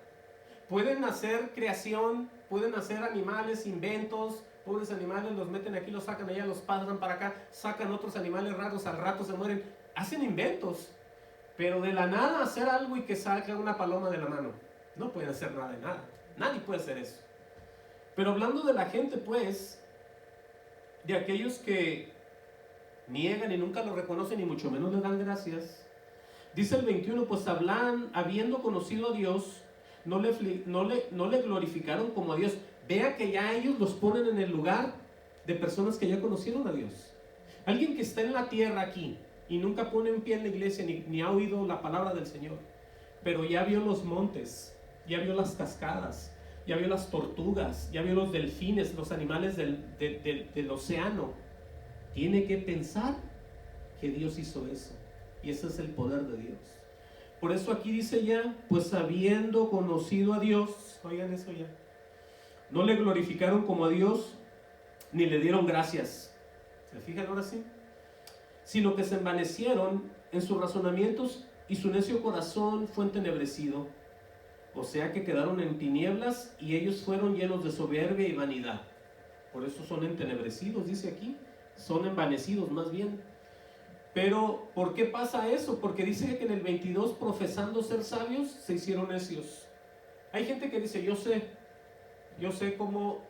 Pueden hacer creación, pueden hacer animales, inventos, pobres animales, los meten aquí, los sacan allá, los pasan para acá, sacan otros animales raros, al rato se mueren. Hacen inventos, pero de la nada hacer algo y que salga una paloma de la mano. No pueden hacer nada de nada. Nadie puede hacer eso. Pero hablando de la gente, pues, de aquellos que niegan y nunca lo reconocen y mucho menos le dan gracias. Dice el 21, pues habiendo conocido a Dios, no le glorificaron como a Dios. Vea que ya ellos los ponen en el lugar de personas que ya conocieron a Dios. Alguien que está en la tierra aquí y nunca pone un pie en la iglesia ni ha oído la palabra del Señor, pero ya vio los montes, ya vio las cascadas, ya vio las tortugas, ya vio los delfines, los animales del océano. Tiene que pensar que Dios hizo eso. Y ese es el poder de Dios. Por eso aquí dice ya, pues habiendo conocido a Dios, oigan eso ya, no le glorificaron como a Dios, ni le dieron gracias. ¿Se fijan ahora sí? Sino que se envanecieron en sus razonamientos y su necio corazón fue entenebrecido. O sea que quedaron en tinieblas y ellos fueron llenos de soberbia y vanidad. Por eso son entenebrecidos, dice aquí. Son envanecidos más bien. Pero, ¿por qué pasa eso? Porque dice que en el 22, profesando ser sabios, se hicieron necios. Hay gente que dice, yo sé cómo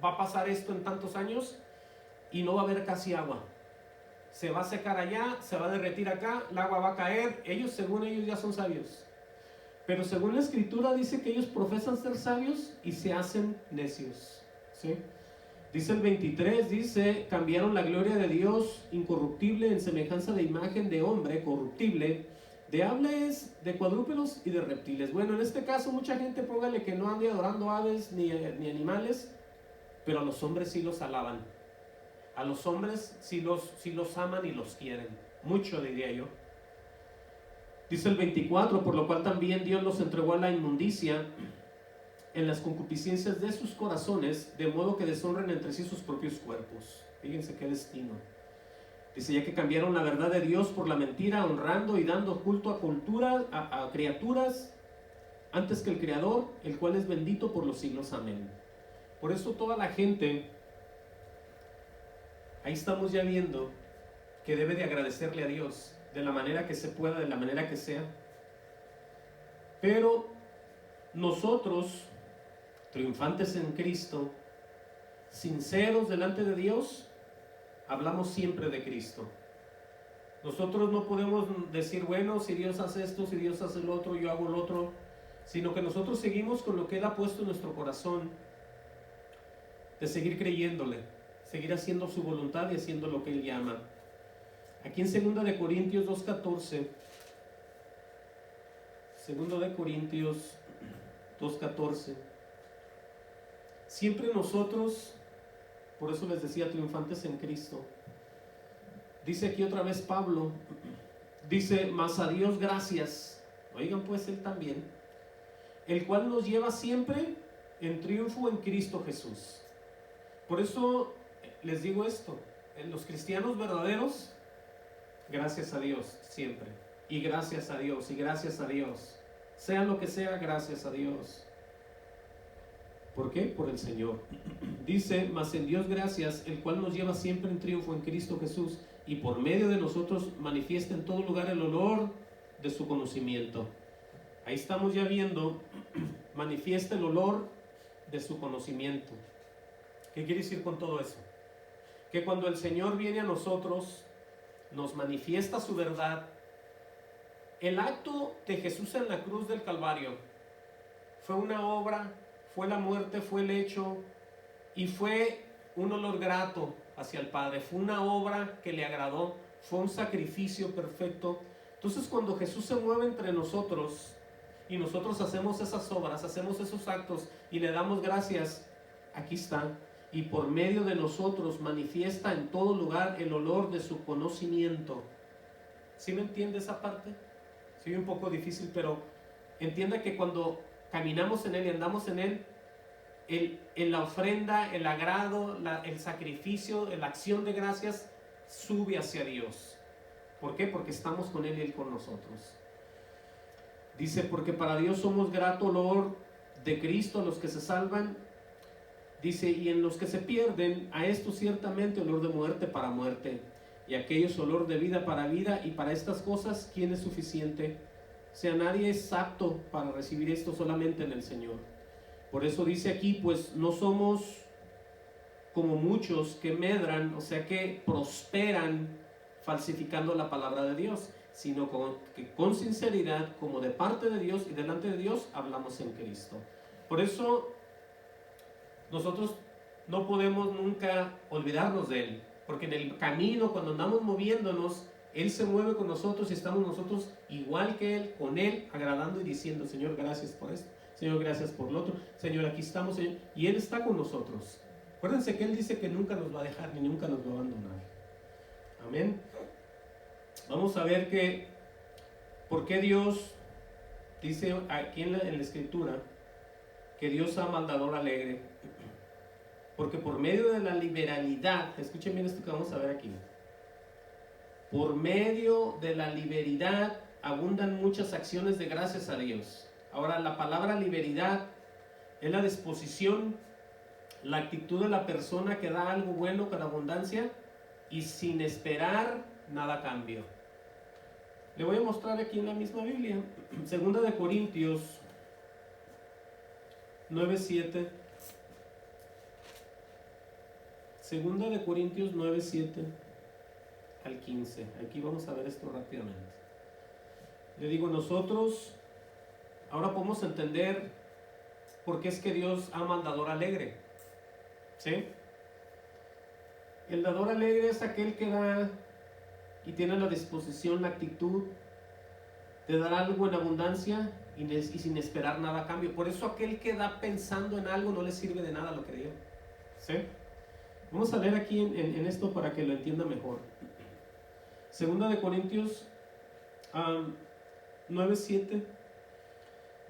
va a pasar esto en tantos años y no va a haber casi agua. Se va a secar allá, se va a derretir acá, el agua va a caer. Según ellos ya son sabios. Pero según la Escritura dice que ellos profesan ser sabios y se hacen necios. ¿Sí? Dice el 23, dice, cambiaron la gloria de Dios incorruptible en semejanza de imagen de hombre corruptible, de aves, de cuadrúpedos y de reptiles. Bueno, en este caso mucha gente, póngale que no ande adorando aves ni animales, pero a los hombres sí los alaban. A los hombres sí los aman y los quieren. Mucho, diría yo. Dice el 24, por lo cual también Dios los entregó a la inmundicia en las concupiscencias de sus corazones, de modo que deshonren entre sí sus propios cuerpos. Fíjense qué destino. Dice, ya que cambiaron la verdad de Dios por la mentira, honrando y dando culto a criaturas antes que el Creador, el cual es bendito por los siglos. Amén. Por eso toda la gente, ahí estamos ya viendo que debe de agradecerle a Dios de la manera que se pueda, de la manera que sea. Pero nosotros, triunfantes en Cristo, sinceros delante de Dios, hablamos siempre de Cristo. Nosotros no podemos decir, bueno, si Dios hace esto, si Dios hace lo otro, yo hago lo otro, sino que nosotros seguimos con lo que Él ha puesto en nuestro corazón, de seguir creyéndole, seguir haciendo su voluntad y haciendo lo que Él llama. Aquí en 2 de Corintios 2:14, Segundo de Corintios 2:14. Siempre nosotros, por eso les decía, triunfantes en Cristo. Dice aquí otra vez Pablo, dice, mas a Dios gracias, oigan pues Él también, el cual nos lleva siempre en triunfo en Cristo Jesús. Por eso les digo esto, en los cristianos verdaderos, gracias a Dios siempre, y gracias a Dios, y gracias a Dios, sea lo que sea, gracias a Dios. ¿Por qué? Por el Señor. Dice, mas en Dios gracias, el cual nos lleva siempre en triunfo en Cristo Jesús, y por medio de nosotros manifiesta en todo lugar el olor de su conocimiento. Ahí estamos ya viendo, manifiesta el olor de su conocimiento. ¿Qué quiere decir con todo eso? Que cuando el Señor viene a nosotros, nos manifiesta su verdad. El acto de Jesús en la cruz del Calvario fue una obra, fue la muerte, fue el hecho, y fue un olor grato hacia el Padre. Fue una obra que le agradó, fue un sacrificio perfecto. Entonces cuando Jesús se mueve entre nosotros y nosotros hacemos esas obras, hacemos esos actos y le damos gracias, aquí está, y por medio de nosotros manifiesta en todo lugar el olor de su conocimiento. ¿Sí me entiende esa parte? Sí, un poco difícil, pero entienda que cuando caminamos en Él y andamos en Él, en la ofrenda, el agrado, el sacrificio, la acción de gracias sube hacia Dios. ¿Por qué? Porque estamos con Él y Él con nosotros. Dice, porque para Dios somos grato olor de Cristo a los que se salvan. Dice, y en los que se pierden, a estos ciertamente olor de muerte para muerte, y a aquellos olor de vida para vida, y para estas cosas, ¿quién es suficiente? O sea, nadie es apto para recibir esto, solamente en el Señor. Por eso dice aquí, pues no somos como muchos que medran, o sea que prosperan falsificando la palabra de Dios, sino que con sinceridad, como de parte de Dios y delante de Dios, hablamos en Cristo. Por eso nosotros no podemos nunca olvidarnos de Él, porque en el camino, cuando andamos moviéndonos, Él se mueve con nosotros y estamos nosotros igual que Él, con Él, agradando y diciendo, Señor, gracias por esto, Señor, gracias por lo otro, Señor, aquí estamos, Señor, y Él está con nosotros. Acuérdense que Él dice que nunca nos va a dejar ni nunca nos va a abandonar. Amén. Vamos a ver que, ¿por qué Dios dice aquí en la Escritura que Dios ama al dador alegre? Porque por medio de la liberalidad, escuchen bien esto que vamos a ver aquí, por medio de la liberalidad abundan muchas acciones de gracias a Dios. Ahora, la palabra liberalidad es la disposición, la actitud de la persona que da algo bueno con abundancia y sin esperar nada a cambio. Le voy a mostrar aquí en la misma Biblia, Segunda de Corintios 9:7. Segunda de Corintios 9:7 al 15. Aquí vamos a ver esto rápidamente. Le digo, nosotros ahora podemos entender por qué es que Dios ama al dador alegre. ¿Sí? El dador alegre es aquel que da y tiene la disposición, la actitud de dar algo en abundancia y sin esperar nada a cambio. Por eso aquel que da pensando en algo no le sirve de nada lo que dio. ¿Sí? Vamos a leer aquí en esto para que lo entienda mejor. Segunda de Corintios 9:7.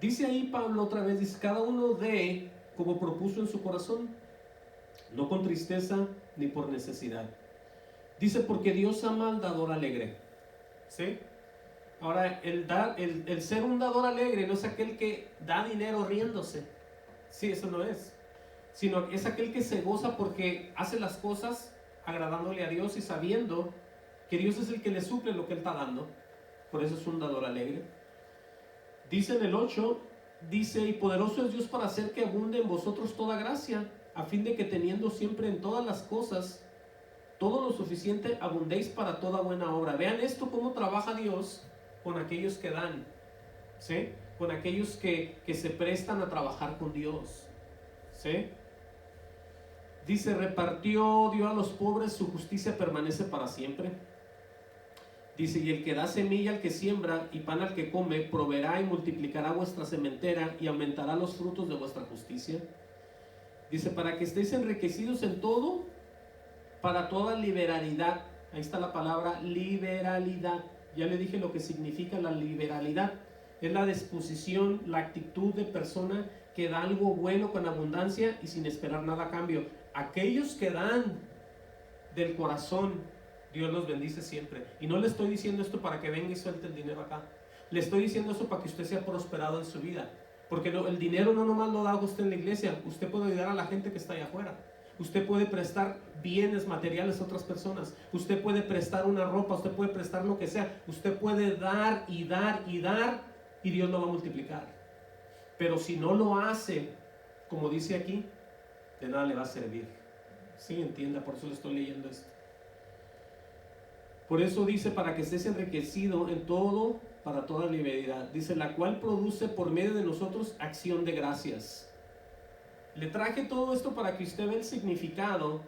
Dice ahí Pablo otra vez, dice, cada uno dé como propuso en su corazón, no con tristeza ni por necesidad. Dice, porque Dios ama al dador alegre. ¿Sí? Ahora, el ser un dador alegre no es aquel que da dinero riéndose. Sí, eso no es. Sino es aquel que se goza porque hace las cosas agradándole a Dios y sabiendo que Dios es el que le suple lo que Él está dando. Por eso es un dador alegre. Dice en el 8, dice, y poderoso es Dios para hacer que abunde en vosotros toda gracia, a fin de que teniendo siempre en todas las cosas todo lo suficiente, abundéis para toda buena obra. Vean esto, cómo trabaja Dios con aquellos que dan, ¿sí? Con aquellos que se prestan a trabajar con Dios, ¿sí? Dice, repartió, dio a los pobres, su justicia permanece para siempre. Dice, y el que da semilla al que siembra y pan al que come, proveerá y multiplicará vuestra sementera y aumentará los frutos de vuestra justicia. Dice, para que estéis enriquecidos en todo, para toda liberalidad. Ahí está la palabra liberalidad. Ya le dije lo que significa la liberalidad. Es la disposición, la actitud de persona que da algo bueno con abundancia y sin esperar nada a cambio. Aquellos que dan del corazón, Dios los bendice siempre. Y no le estoy diciendo esto para que venga y suelte el dinero acá. Le estoy diciendo eso para que usted sea prosperado en su vida. Porque el dinero no nomás lo da usted en la iglesia. Usted puede ayudar a la gente que está allá afuera. Usted puede prestar bienes materiales a otras personas. Usted puede prestar una ropa. Usted puede prestar lo que sea. Usted puede dar y dar y dar, y Dios lo va a multiplicar. Pero si no lo hace, como dice aquí, de nada le va a servir. Sí, entienda, por eso le estoy leyendo esto. Por eso dice, para que estés enriquecido en todo, para toda liberalidad. Dice, la cual produce por medio de nosotros acción de gracias. Le traje todo esto para que usted vea el significado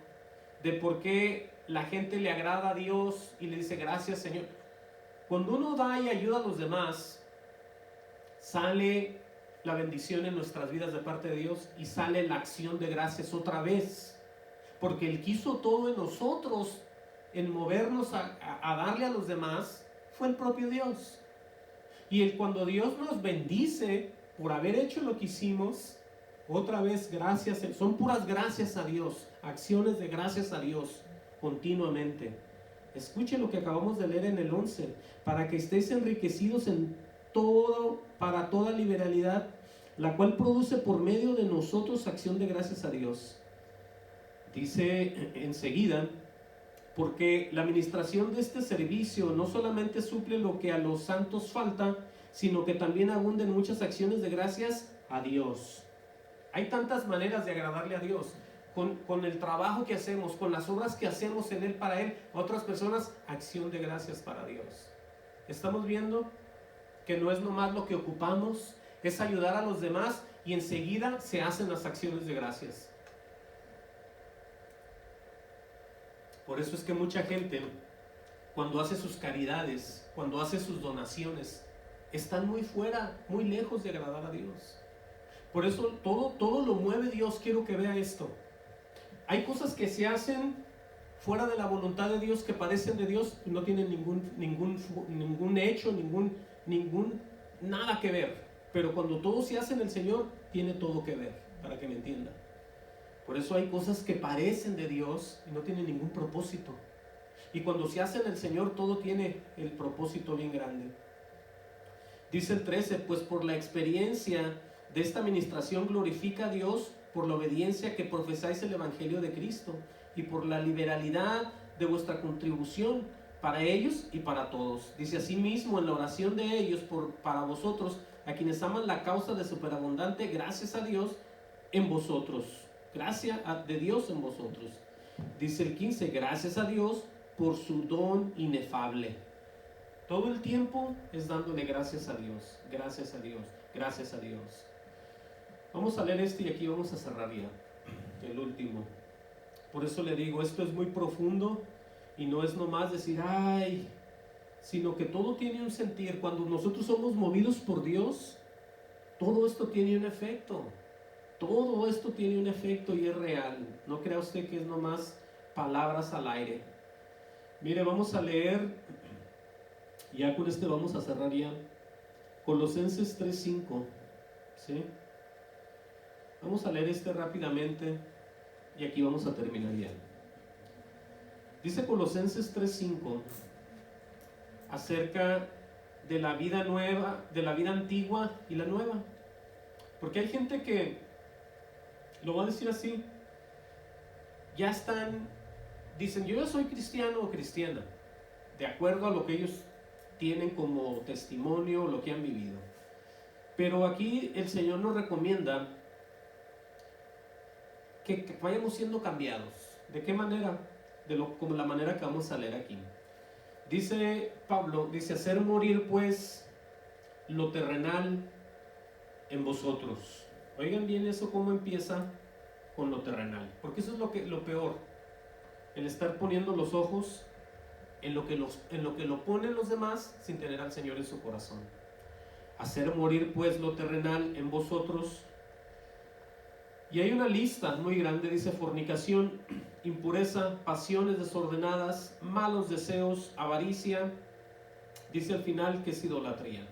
de por qué la gente le agrada a Dios y le dice, gracias Señor. Cuando uno da y ayuda a los demás, sale la bendición en nuestras vidas de parte de Dios y sale la acción de gracias otra vez. Porque Él quiso todo en nosotros, en movernos a darle a los demás, fue el propio Dios. Y cuando Dios nos bendice por haber hecho lo que hicimos, otra vez gracias, son puras gracias a Dios, acciones de gracias a Dios continuamente. Escuche lo que acabamos de leer en el 11, para que estéis enriquecidos en todo, para toda liberalidad, la cual produce por medio de nosotros acción de gracias a Dios. Dice enseguida, porque la administración de este servicio no solamente suple lo que a los santos falta, sino que también abunda en muchas acciones de gracias a Dios. Hay tantas maneras de agradarle a Dios, con el trabajo que hacemos, con las obras que hacemos en Él, para Él, a otras personas, acción de gracias para Dios. Estamos viendo que no es nomás lo que ocupamos, es ayudar a los demás y enseguida se hacen las acciones de gracias. Por eso es que mucha gente, cuando hace sus caridades, cuando hace sus donaciones, están muy fuera, muy lejos de agradar a Dios. Por eso todo lo mueve Dios. Quiero que vea esto. Hay cosas que se hacen fuera de la voluntad de Dios, que parecen de Dios, y no tienen ningún hecho, nada que ver. Pero cuando todo se hace en el Señor, tiene todo que ver, para que me entienda. Por eso hay cosas que parecen de Dios y no tienen ningún propósito. Y cuando se hace en el Señor, todo tiene el propósito bien grande. Dice el 13, pues por la experiencia de esta administración glorifica a Dios por la obediencia que profesáis el Evangelio de Cristo y por la liberalidad de vuestra contribución para ellos y para todos. Dice asimismo en la oración de ellos para vosotros, a quienes aman la causa de superabundante, gracias a Dios en vosotros. Gracia de Dios en vosotros. Dice el 15, gracias a Dios por su don inefable. Todo el tiempo es dándole gracias a Dios, gracias a Dios, gracias a Dios. Vamos a leer y aquí vamos a cerrar ya, el último. Por eso le digo, esto es muy profundo y no es nomás decir, ay, sino que todo tiene un sentir. Cuando nosotros somos movidos por Dios, todo esto tiene un efecto. Todo esto tiene un efecto y es real. No crea usted que es nomás palabras al aire. Mire, vamos a leer, ya con este vamos a cerrar ya, Colosenses 3:5, ¿sí? Vamos a leer rápidamente y aquí vamos a terminar ya. Dice Colosenses 3:5 acerca de la vida nueva, de la vida antigua y la nueva. Porque hay gente que, lo voy a decir así, ya dicen, yo ya soy cristiano o cristiana, de acuerdo a lo que ellos tienen como testimonio, lo que han vivido. Pero aquí el Señor nos recomienda que vayamos siendo cambiados. ¿De qué manera? Como la manera que vamos a leer aquí. Dice Pablo, dice, hacer morir pues lo terrenal en vosotros. Oigan bien eso, cómo empieza con lo terrenal, porque eso es lo peor, el estar poniendo los ojos en lo que lo ponen los demás sin tener al Señor en su corazón. Hacer morir pues lo terrenal en vosotros. Y hay una lista muy grande, dice: fornicación, impureza, pasiones desordenadas, malos deseos, avaricia. Dice al final que es idolatría.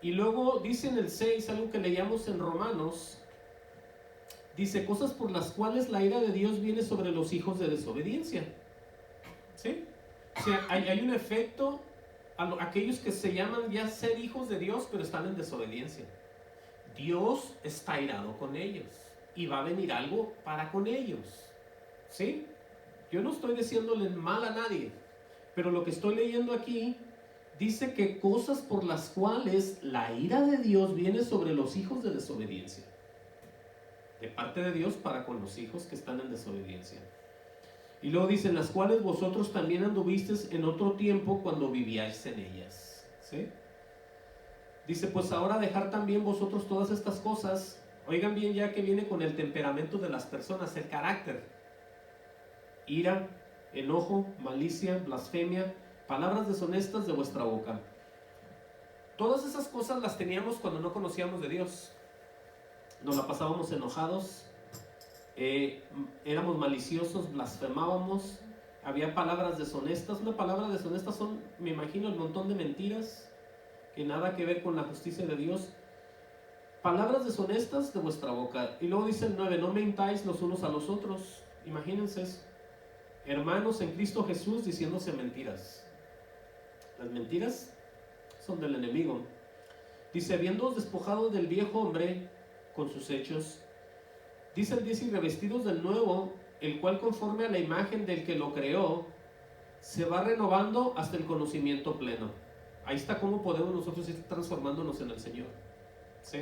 Y luego dice en el 6, algo que leíamos en Romanos, dice: cosas por las cuales la ira de Dios viene sobre los hijos de desobediencia. ¿Sí? O sea, hay un efecto a aquellos que se llaman ya ser hijos de Dios, pero están en desobediencia. Dios está airado con ellos y va a venir algo para con ellos. ¿Sí? Yo no estoy diciéndole mal a nadie, pero lo que estoy leyendo aquí dice que cosas por las cuales la ira de Dios viene sobre los hijos de desobediencia. De parte de Dios para con los hijos que están en desobediencia. Y luego dicen: las cuales vosotros también anduvisteis en otro tiempo cuando vivíais en ellas. ¿Sí? Dice: pues ahora dejar también vosotros todas estas cosas. Oigan bien, ya que viene con el temperamento de las personas, el carácter: ira, enojo, malicia, blasfemia, palabras deshonestas de vuestra boca. Todas esas cosas las teníamos cuando no conocíamos de Dios. Nos la pasábamos enojados, éramos maliciosos, blasfemábamos, había palabras deshonestas. Una palabra deshonesta son, me imagino, el montón de mentiras que nada que ver con la justicia de Dios. Palabras deshonestas de vuestra boca. Y luego dice el 9: no mentáis los unos a los otros. Imagínense eso. Hermanos en Cristo Jesús diciéndose mentiras. Las mentiras son del enemigo. Dice: habiéndoos despojado del viejo hombre con sus hechos. Dice el 10: y revestidos del nuevo, el cual conforme a la imagen del que lo creó, se va renovando hasta el conocimiento pleno. Ahí está cómo podemos nosotros ir transformándonos en el Señor. ¿Sí?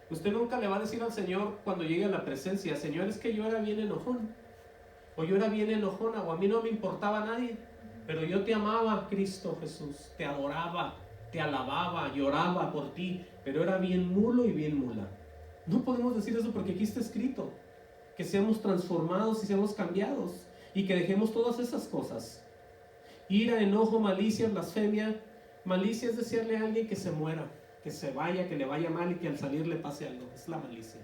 Usted nunca le va a decir al Señor cuando llegue a la presencia: Señor, es que yo era bien enojón, o yo era bien enojona, o a mí no me importaba nadie, pero yo te amaba, Cristo Jesús, te adoraba, te alababa, lloraba por ti, pero era bien mulo y bien mula. No podemos decir eso, porque aquí está escrito que seamos transformados y seamos cambiados y que dejemos todas esas cosas: ira, enojo, malicia, blasfemia. Malicia es desearle a alguien que se muera, que se vaya, que le vaya mal y que al salir le pase algo. Es la malicia.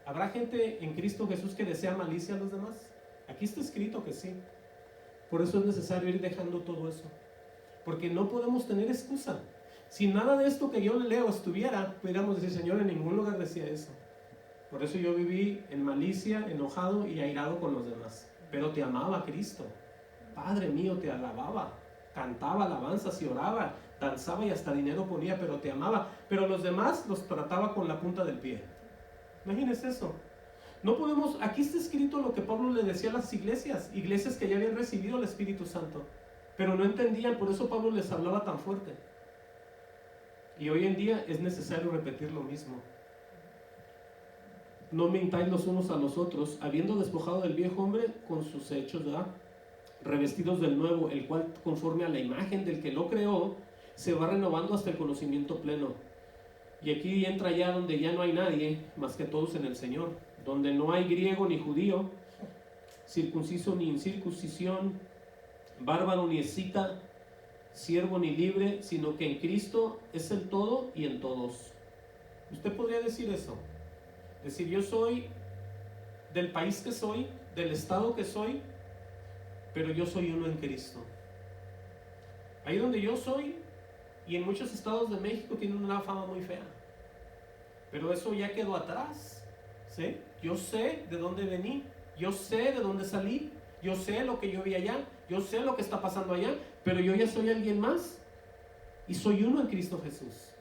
¿Habrá gente en Cristo Jesús que desea malicia a los demás? Aquí está escrito que sí. Por eso es necesario ir dejando todo eso, porque no podemos tener excusa. Si nada de esto que yo le leo estuviera, pudiéramos decir: Señor, en ningún lugar decía eso. Por eso yo viví en malicia, enojado y airado con los demás. Pero te amaba Cristo. Padre mío, te alababa, cantaba alabanzas y oraba, danzaba y hasta dinero ponía, pero te amaba. Pero los demás los trataba con la punta del pie. Imagínense eso. No podemos, aquí está escrito lo que Pablo le decía a las iglesias que ya habían recibido el Espíritu Santo, pero no entendían. Por eso Pablo les hablaba tan fuerte. Y hoy en día es necesario repetir lo mismo. No mintáis los unos a los otros, habiendo despojado del viejo hombre con sus hechos, ¿verdad? Revestidos del nuevo, el cual conforme a la imagen del que lo creó, se va renovando hasta el conocimiento pleno. Y aquí entra ya donde ya no hay nadie más que todos en el Señor, donde no hay griego ni judío, circunciso ni incircuncisión, bárbaro ni escita, siervo ni libre, sino que en Cristo es el todo y en todos. Usted podría decir eso, decir: yo soy del país que soy, del estado que soy, pero yo soy uno en Cristo. Ahí donde yo soy, y en muchos estados de México, tienen una fama muy fea, pero eso ya quedó atrás. ¿Sí? Yo sé de dónde vení, yo sé de dónde salí, yo sé lo que yo vi allá, yo sé lo que está pasando allá, pero yo ya soy alguien más y soy uno en Cristo Jesús.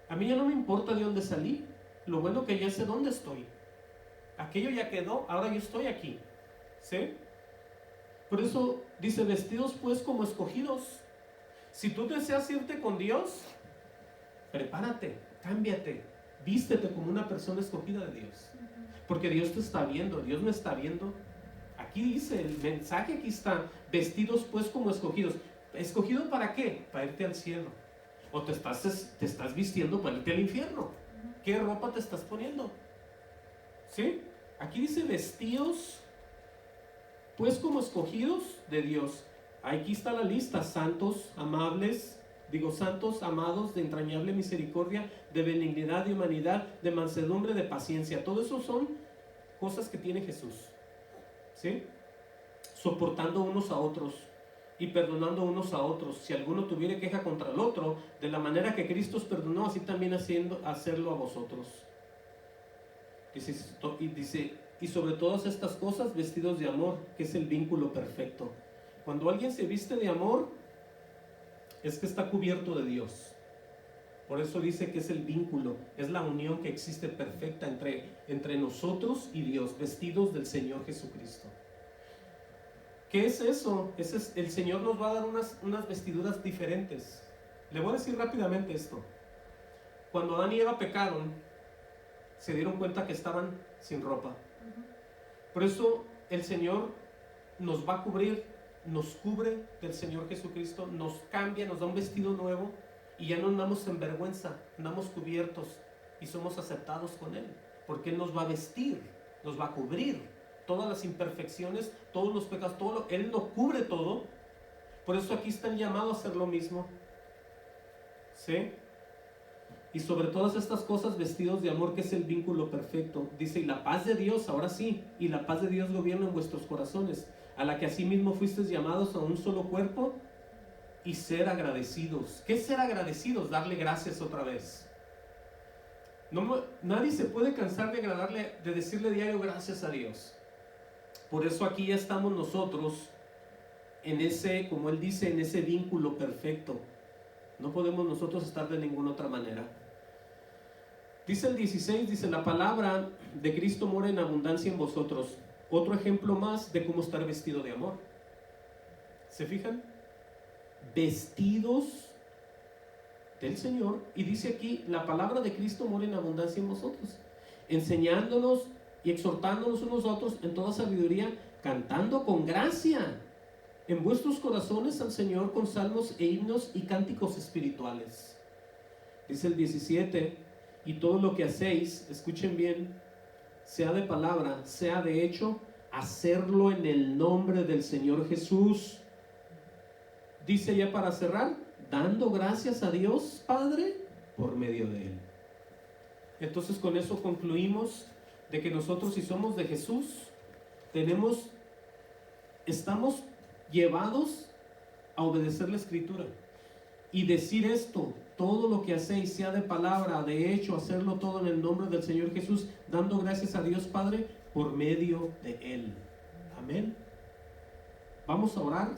A mí ya no me importa de dónde salí, lo bueno que ya sé dónde estoy. Aquello ya quedó, ahora yo estoy aquí. ¿Sí? Por eso dice: vestidos pues como escogidos. Si tú deseas irte con Dios, prepárate, cámbiate, vístete como una persona escogida de Dios, porque Dios te está viendo, Dios me está viendo. Aquí dice, el mensaje aquí está: vestidos pues como escogidos. ¿Escogido para qué? Para irte al cielo. O te estás vistiendo para irte al infierno. ¿Qué ropa te estás poniendo? ¿Sí? Aquí dice vestidos Pues como escogidos de Dios, aquí está la lista: santos, amables, santos, amados, de entrañable misericordia, de benignidad, de humanidad, de mansedumbre, de paciencia. Todo eso son cosas que tiene Jesús, ¿sí? Soportando unos a otros y perdonando unos a otros. Si alguno tuviere queja contra el otro, de la manera que Cristo os perdonó, así también hacerlo a vosotros. Dice, y sobre todas estas cosas, vestidos de amor, que es el vínculo perfecto. Cuando alguien se viste de amor, es que está cubierto de Dios. Por eso dice que es el vínculo, es la unión que existe perfecta entre nosotros y Dios, vestidos del Señor Jesucristo. ¿Qué es eso? El Señor nos va a dar unas vestiduras diferentes. Le voy a decir rápidamente esto. Cuando Adán y Eva pecaron, se dieron cuenta que estaban sin ropa. Por eso el Señor nos va a cubrir, nos cubre del Señor Jesucristo, nos cambia, nos da un vestido nuevo y ya no andamos en vergüenza, andamos cubiertos y somos aceptados con Él, porque Él nos va a vestir, nos va a cubrir todas las imperfecciones, todos los pecados, Él nos cubre todo. Por eso aquí están llamados a hacer lo mismo, ¿sí? Y sobre todas estas cosas, vestidos de amor, que es el vínculo perfecto. Dice, y la paz de Dios, ahora sí, y la paz de Dios gobierna en vuestros corazones, a la que asimismo fuisteis llamados a un solo cuerpo, y ser agradecidos. ¿Qué es ser agradecidos? Darle gracias otra vez. Nadie se puede cansar de decirle diario gracias a Dios. Por eso aquí ya estamos nosotros en ese, como Él dice, en ese vínculo perfecto. No podemos nosotros estar de ninguna otra manera. Dice el 16, dice, la palabra de Cristo mora en abundancia en vosotros. Otro ejemplo más de cómo estar vestido de amor. ¿Se fijan? Vestidos del Señor. Y dice aquí, la palabra de Cristo mora en abundancia en vosotros, enseñándonos y exhortándonos unos a otros en toda sabiduría, cantando con gracia en vuestros corazones al Señor con salmos e himnos y cánticos espirituales. Dice el 17, y todo lo que hacéis, escuchen bien, sea de palabra, sea de hecho, hacerlo en el nombre del Señor Jesús. Dice ya para cerrar, dando gracias a Dios Padre por medio de Él. Entonces con eso concluimos de que nosotros, si somos de Jesús, estamos llevados a obedecer la Escritura y decir esto: todo lo que hacéis, sea de palabra, de hecho, hacerlo todo en el nombre del Señor Jesús, dando gracias a Dios Padre por medio de Él. Amén. Vamos a orar.